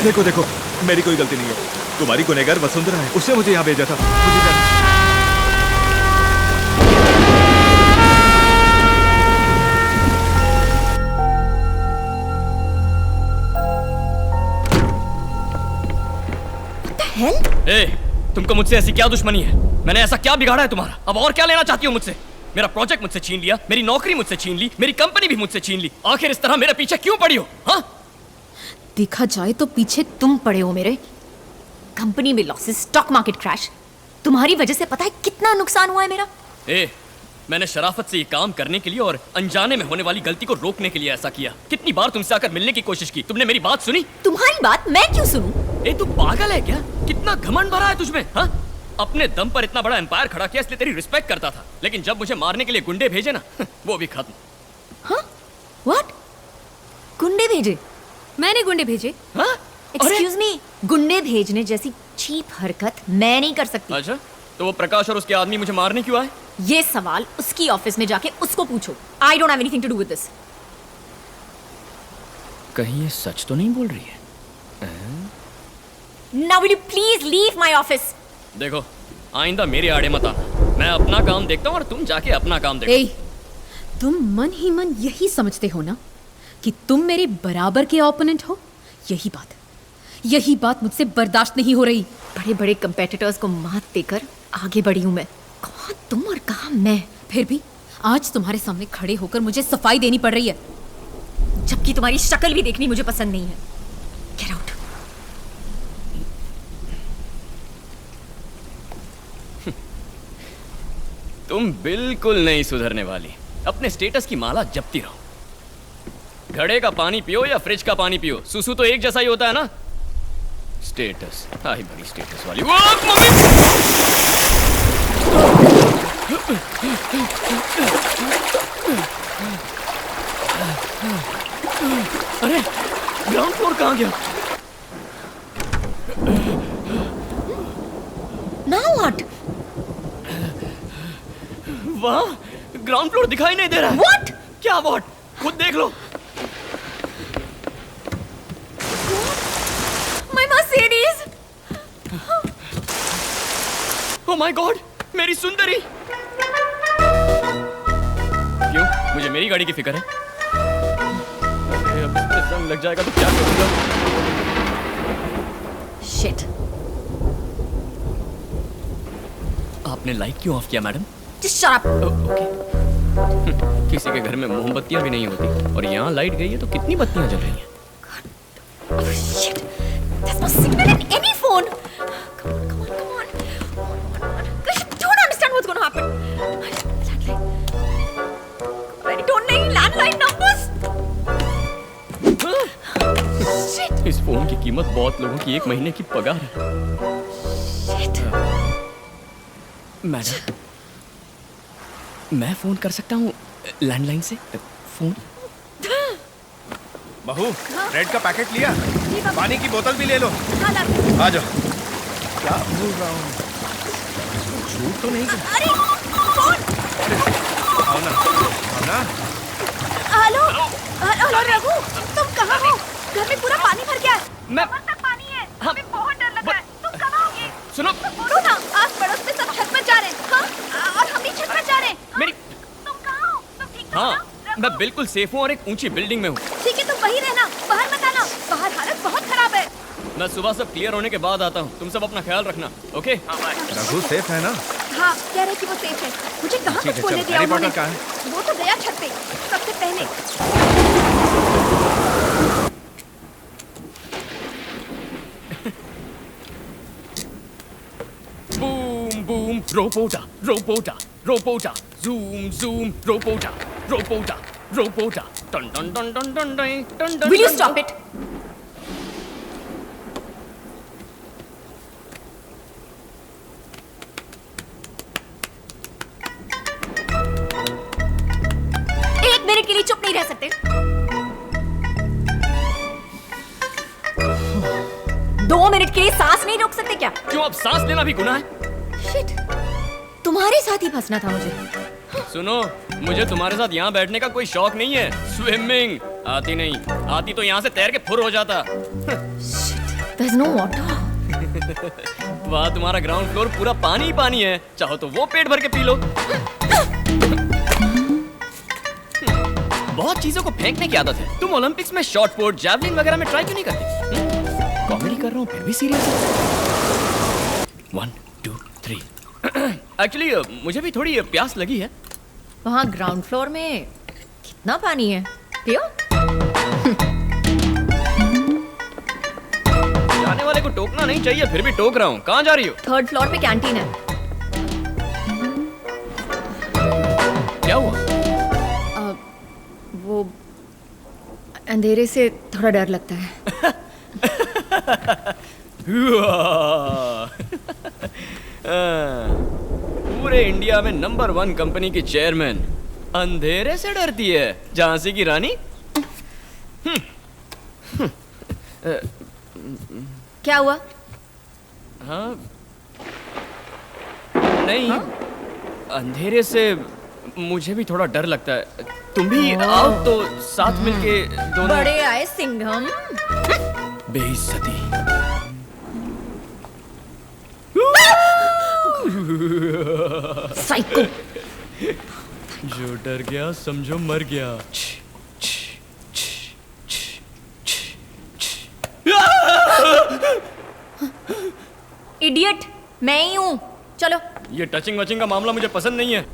देखो देखो, मेरी कोई गलती नहीं है। तुम्हारी गुनहगार वसुंधरा है, उससे मुझे यहाँ भेजा था। मुझे तुमको मुझसे ऐसी क्या दुश्मनी है? मैंने ऐसा क्या बिगाड़ा है तुम्हारा? अब और क्या लेना चाहती हो मुझसे? मेरा प्रोजेक्ट मुझसे छीन लिया, मेरी नौकरी मुझसे छीन ली, मेरी कंपनी भी मुझसे छीन ली। आखिर इस तरह मेरे पीछे क्यों पड़ी हो? हाँ, देखा जाए तो पीछे तुम पड़े हो मेरे। कंपनी में लॉसेस, स्टॉक मार्केट क्रैश, तुम्हारी वजह से पता है कितना नुकसान हुआ है मेरा। मैंने शराफत से ये काम करने के लिए और अनजाने में होने वाली गलती को रोकने के लिए ऐसा किया। कितनी बार तुमसे आकर मिलने की कोशिश की, तुमने मेरी बात सुनी? तुम्हारी बात मैं क्यों सुनूं? तू पागल है क्या? कितना घमंड भरा है तुझमें? हाँ, अपने दम पर इतना बड़ा एम्पायर खड़ा किया, इसलिए तेरी रिस्पेक्ट करता था, लेकिन जब मुझे मारने के लिए गुंडे भेजे ना, वो भी खत्म। हाँ? व्हाट? गुंडे भेजे? मैंने गुंडे भेजे? एक्सक्यूज मी, गुंडे भेजने जैसी चीप हरकत मैं नहीं कर सकती। अच्छा, तो वो प्रकाश और उसके आदमी मुझे मारने क्यों आए? ये सवाल उसकी ऑफिस में जाके उसको पूछो। I don't have anything to do with this. कहीं ये सच तो नहीं बोल रही है? Now will you please leave my office? देखो, आइंदा मेरे आड़े मत आना। मैं अपना काम देखता हूँ और तुम जाके अपना काम देखो। ए, तुम मन ही मन यही समझते हो ना कि तुम मेरे बराबर के ओपोनेंट हो? यही बात मुझसे बर्दाश्त नहीं हो रही। बड़े बड़े कंपेटिटर्स को मात देकर आगे बढ़ी हूं मैं। कहाँ तुम और कहाँ मैं। फिर भी आज तुम्हारे सामने खड़े होकर मुझे सफाई देनी पड़ रही है, जबकि तुम्हारी शक्ल भी देखनी मुझे पसंद नहीं है। Get out. तुम बिल्कुल नहीं सुधरने वाली। अपने स्टेटस की माला जपती रहो। घड़े का पानी पियो या फ्रिज का पानी पियो, सुसु तो एक जैसा ही होता है ना। स्टेटस, आई बड़ी स्टेटस वाली। वो अरे, ग्राउंड फ्लोर कहाँ गया? Now what? वाह, ग्राउंड फ्लोर दिखाई नहीं दे रहा है। व्हाट? क्या व्हाट? खुद देख लो। My Mercedes. Oh my God, मेरी सुंदरी। क्यों? मुझे मेरी गाड़ी की फिक्र है? अरे अब इस पे जंग लग जाएगा तो क्या करूंगा? शिट। आपने लाइट क्यों ऑफ किया madam? Just shut up. Okay. किसी के घर में मोमबत्तियां भी नहीं होती और यहाँ लाइट गई है तो कितनी बत्तियां जल रही हैं? Oh shit! There's no signal in any phone. Come on. I don't understand what's going to happen. I don't know landline numbers. Shit! इस फोन की कीमत बहुत लोगों की एक महीने की पगार है। Shit! मैडम, मैं फोन कर सकता हूँ लैंडलाइन से? फोन? बहू, ब्रेड का पैकेट लिया? पानी की बोतल भी ले लो। आ जाओ। क्या बोल रहा हूँ? झूठ तो नहीं कर? अरे फोन! आओ ना। हेलो रघु, तुम कहाँ हो? घर में पूरा पानी भर गया है। मैं तक पानी है। हमें बहुत डर लग रहा है। तुम कहाँ होगे? सुनो, बोलो ना। आस पड़ोस में सब छत पर जा रहे हैं। हाँ? और हम भी छत पर जा रहे हैं। मेरी तुम कहाँ हो? तुम ठीक हो? हाँ, मैं बिल्कुल सेफ हूँ और एक ऊंची बिल्डिंग में हूँ। ठीक है, तुम वहीं रहना, बाहर मत आना। बाहर हालत बहुत खराब है। मैं सुबह सब क्लियर होने के बाद आता हूँ। तुम सब अपना ख्याल रखना, ओके? हाँ बाय। रघु सेफ है ना? हाँ, कह रहे कि वो सेफ है। मुझे कहाँ कुछ बोलने दिया उन्होंने? वो तो गया छत पे सबसे पहले। बूम बूम, रोपोटा, zoom, रोपोटा, टन टन टन टन टन टन टन। Will you stop it? एक मिनट के लिए चुप नहीं रह सकते? 2 मिनट के लिए सांस नहीं रोक सकते क्या? क्यों, अब सांस लेना भी गुनाह है? शिट, तुम्हारे साथ ही फंसना था मुझे। सुनो, मुझे तुम्हारे साथ यहाँ बैठने का कोई शौक नहीं है। स्विमिंग आती नहीं, आती तो यहाँ से तैर के फुर हो जाता। There's no water. वाह, तुम्हारा ग्राउंड फ्लोर पूरा पानी ही पानी है। चाहो तो वो पेट भर के पी लो। बहुत चीजों को फेंकने की आदत है। तुम ओलंपिक्स में शॉट पुट, जैवलिन वगैरह में ट्राई क्यों नहीं करती? कॉमेडी कर रहा हूँ फिर भी सीरियस है। 1 2 3। एक्चुअली मुझे भी थोड़ी प्यास लगी है। वहाँ ग्राउंड फ्लोर में कितना पानी है? पियो। जाने वाले को टोकना नहीं चाहिए, फिर भी टोक रहा हूँ। कहाँ जा रही हो? 3rd फ्लोर पे कैंटीन है। क्या हुआ? वो अंधेरे से थोड़ा डर लगता है। पूरे इंडिया में नंबर 1 कंपनी की चेयरमैन अंधेरे से डरती है। झांसी की रानी क्या हुआ? हाँ नहीं, अंधेरे से मुझे भी थोड़ा डर लगता है। तुम भी आओ तो साथ मिलके दोनों। बड़े आए सिंघम। बेइज्जती। साइको। जो डर गया समझो मर गया। इडियट, मैं ही हूँ। चलो। ये टचिंग वचिंग का मामला मुझे पसंद नहीं है।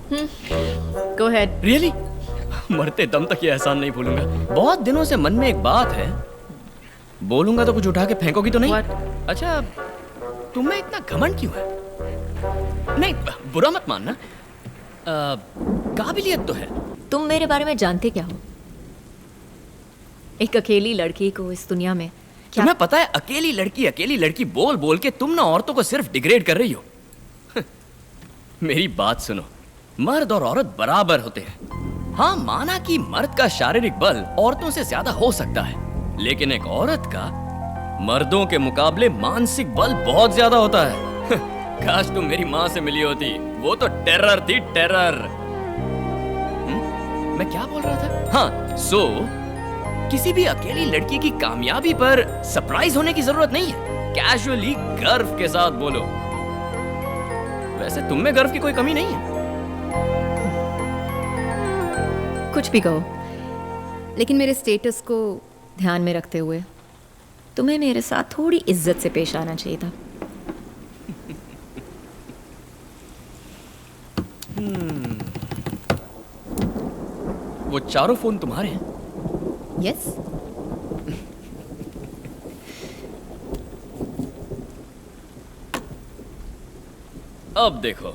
Go ahead. रियली? मरते दम तक ये एहसान नहीं भूलूंगा। बहुत दिनों से मन में एक बात है, बोलूंगा तो कुछ उठा के फेंकोगी तो नहीं? अच्छा, तुम में इतना घमंड क्यों है? नहीं, बुरा मत मानना, काबिलियत तो है। तुम मेरे बारे में जानते क्या हो? एक अकेली लड़की को इस दुनिया में क्या? तुम्हें पता है, अकेली लड़की बोल बोल के तुम ना औरतों को सिर्फ डिग्रेड कर रही हो। मेरी बात सुनो, मर्द और औरत बराबर होते हैं। हाँ, माना कि मर्द का शारीरिक बल औरतों से ज्यादा हो सकता है, लेकिन एक औरत का मर्दों के मुकाबले मानसिक बल बहुत ज्यादा होता है। काश तुम मेरी माँ से मिली होती, वो तो टेरर थी, टेरर। मैं क्या बोल रहा था? हाँ, किसी भी अकेली लड़की की कामयाबी पर सरप्राइज होने की जरूरत नहीं है। कैजुअली गर्व के साथ बोलो। वैसे तुम में गर्व की कोई कमी नहीं है। कुछ भी कहो, लेकिन मेरे स्टेटस को ध्यान में रखते हुए तुम्हें मेरे साथ थोड़ी इज्जत से पेश आना चाहिए था। वो चारों फोन तुम्हारे हैं? यस। अब देखो,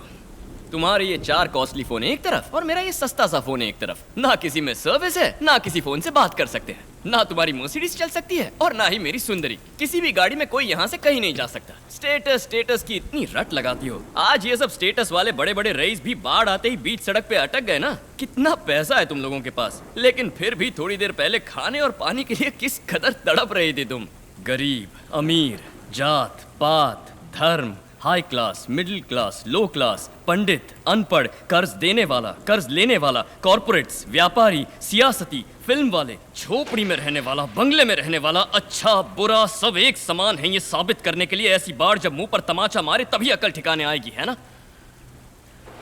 तुम्हारे ये 4 कॉस्टली फोन एक तरफ और मेरा ये सस्ता सा फोन एक तरफ। ना किसी में सर्विस है, ना किसी फोन से बात कर सकते हैं, ना तुम्हारी मर्सिडीज चल सकती है और ना ही मेरी सुंदरी। किसी भी गाड़ी में कोई यहाँ से कहीं नहीं जा सकता। स्टेटस की इतनी रट लगाती हो। आज ये सब स्टेटस वाले बड़े बड़े रईस भी बाढ़ आते ही बीच सड़क पे अटक गए ना। कितना पैसा है तुम लोगों के पास, लेकिन फिर भी थोड़ी देर पहले खाने और पानी के लिए किस कदर तड़प रही थी तुम। गरीब, अमीर, जात पात, धर्म, हाई क्लास, मिडिल क्लास, लो क्लास, पंडित, अनपढ़, कर्ज देने वाला, कर्ज लेने वाला, कॉर्पोरेट्स, व्यापारी, सियासती, फिल्म वाले, झोपड़ी में रहने वाला, बंगले में रहने वाला, अच्छा बुरा सब एक समान है। ये साबित करने के लिए ऐसी बाढ़ जब मुंह पर तमाचा मारे तभी अकल ठिकाने आएगी, है ना?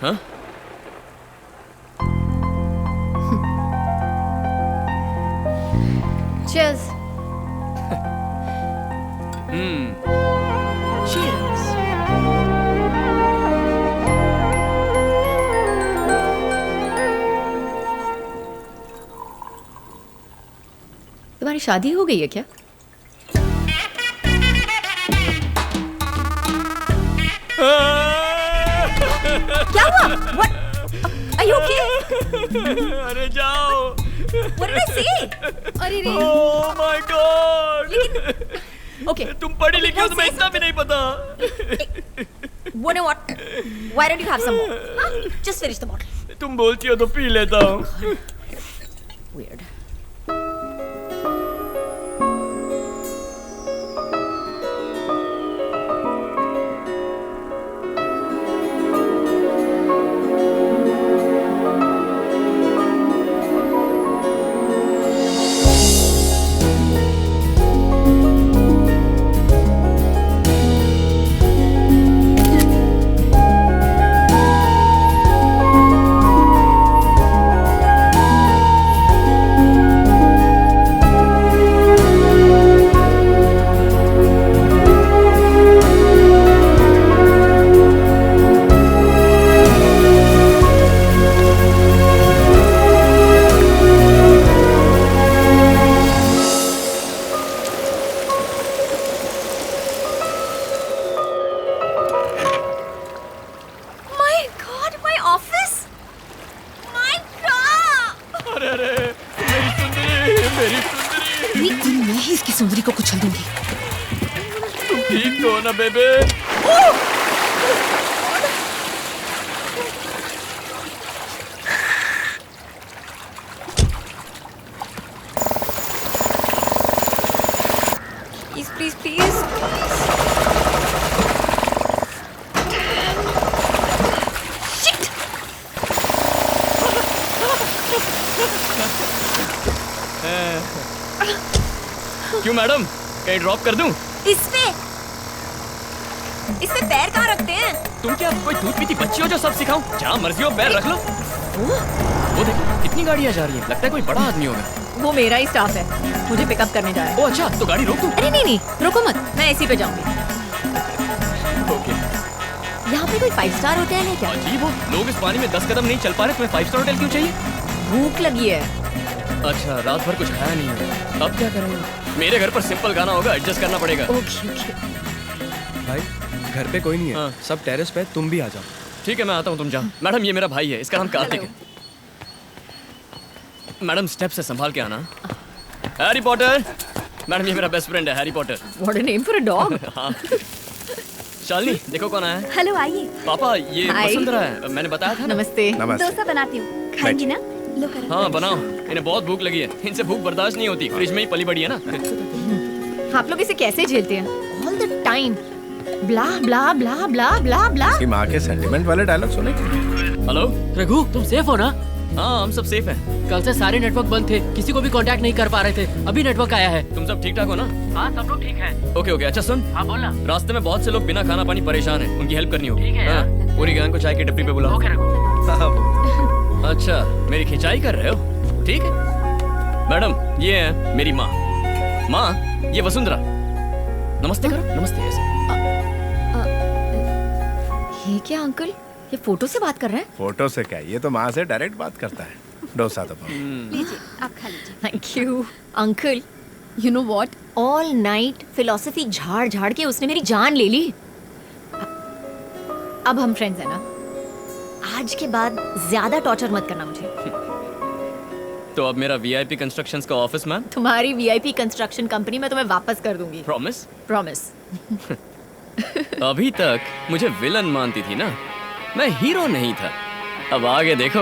हाँ? Cheers. Cheers. तुम्हारी शादी हो गई है क्या? क्या हुआ? What? Are you okay? अरे जाओ। What did I say? अरे रे। Oh my God. Okay. तुम पढ़ी लिखी हो, तुम्हें इतना भी नहीं पता। You know what? Why don't you have some more? Huh? Just finish the bottle. तुम बोलती हो तो पी लेता हूँ। Weird. सुंदरी को कुचल दूंगी। ठीक तो ना बेबे? क्यों मैडम, कहीं ड्रॉप कर दूं? इसमें पैर कहाँ रखते हैं? तुम क्या कोई दूध पीती बच्ची हो जो सब सिखाऊं? जहाँ मर्जी हो पैर रख लो। वो देखो कितनी गाड़ियाँ जा रही हैं, लगता है कोई बड़ा आदमी होगा। वो मेरा ही स्टाफ है, मुझे पिकअप करने जा रहा है। ओ अच्छा, तो गाड़ी रोक दूं? अरे नहीं, रोको मत, मैं इसी पे जाऊंगी। ओके। यहाँ पे कोई 5 स्टार होटल है क्या? अजीब हो, लोग इस पानी में 10 कदम नहीं चल पा रहे, तुम्हें 5 स्टार होटल क्यों चाहिए? भूख लगी है। अच्छा, रात भर कुछ खाया नहीं है, अब क्या करेंगे? मेरे घर पर सिंपल खाना होगा, एडजस्ट करना पड़ेगा। ओके। भाई घर पे कोई नहीं है, सब टेरेस पे, तुम भी आ जाओ। ठीक है, मैं आता हूँ, तुम जाओ। मैडम ये मेरा भाई है, इसका नाम कार्तिक है। मैडम स्टेप से संभाल के आना। Harry Potter. मैडम ये मेरा बेस्ट फ्रेंड है, Harry Potter. What a name for a dog. हाँ। शालिनी देखो कौन आया है। हेलो, आइए। पापा ये वसुंधरा है, मैंने बताया था ना। नमस्ते। डोसा बनाती हूँ, खाएंगी ना? लो करो। हाँ बनाओ, इन्हें बहुत भूख लगी है, इनसे भूख बर्दाश्त नहीं होती, फ्रिज में ही पली बड़ी है ना। आप लोग इसे कैसे झेलते हैं? ऑल द टाइम ब्ला ब्ला ब्ला ब्ला ब्ला ब्ला। इसकी माँ के सेंटिमेंट वाले डायलॉग सुने? हेलो रघु, तुम सेफ हो ना? हाँ हम सब सेफ हैं। कल से सारे नेटवर्क बंद थे, किसी को भी कांटेक्ट नहीं कर पा रहे थे, अभी नेटवर्क आया है। तुम सब ठीक ठाक हो ना? हाँ सब लोग ठीक हैं। ओके अच्छा सुन। हाँ बोलना। रास्ते में बहुत से लोग बिना खाना पानी परेशान हैं, उनकी हेल्प करनी होगी। ठीक है हाँ, पूरी गैंग को चाय की टपरी पे बुलाओ। ओके रघु। अच्छा, मेरी खिंचाई कर रहे हो? ठीक है। मैडम ये है मेरी माँ। माँ ये वसुंधरा। नमस्ते करो, नमस्ते ऐसे। ये क्या अंकल, ये फोटो से बात कर रहे हैं? फोटो से क्या, ये तो माँ से डायरेक्ट बात करता है। डोसा तो लीजिए, आप खा लीजिए। Thank you uncle. You know what, all night philosophy झाड़ झाड़ के उसने मेरी जान ले ली। अब हम फ्रेंड्स हैं ना? आज के बाद ज्यादा टॉर्चर मत करना मुझे। तो अब मेरा वीआईपी कंस्ट्रक्शंस का ऑफिस मैम। तुम्हारी वीआईपी कंस्ट्रक्शन कंपनी मैं तुम्हें वापस कर दूंगी। प्रॉमिस? प्रॉमिस। अभी तक मुझे विलन मानती थी ना, मैं हीरो नहीं था। अब आगे देखो,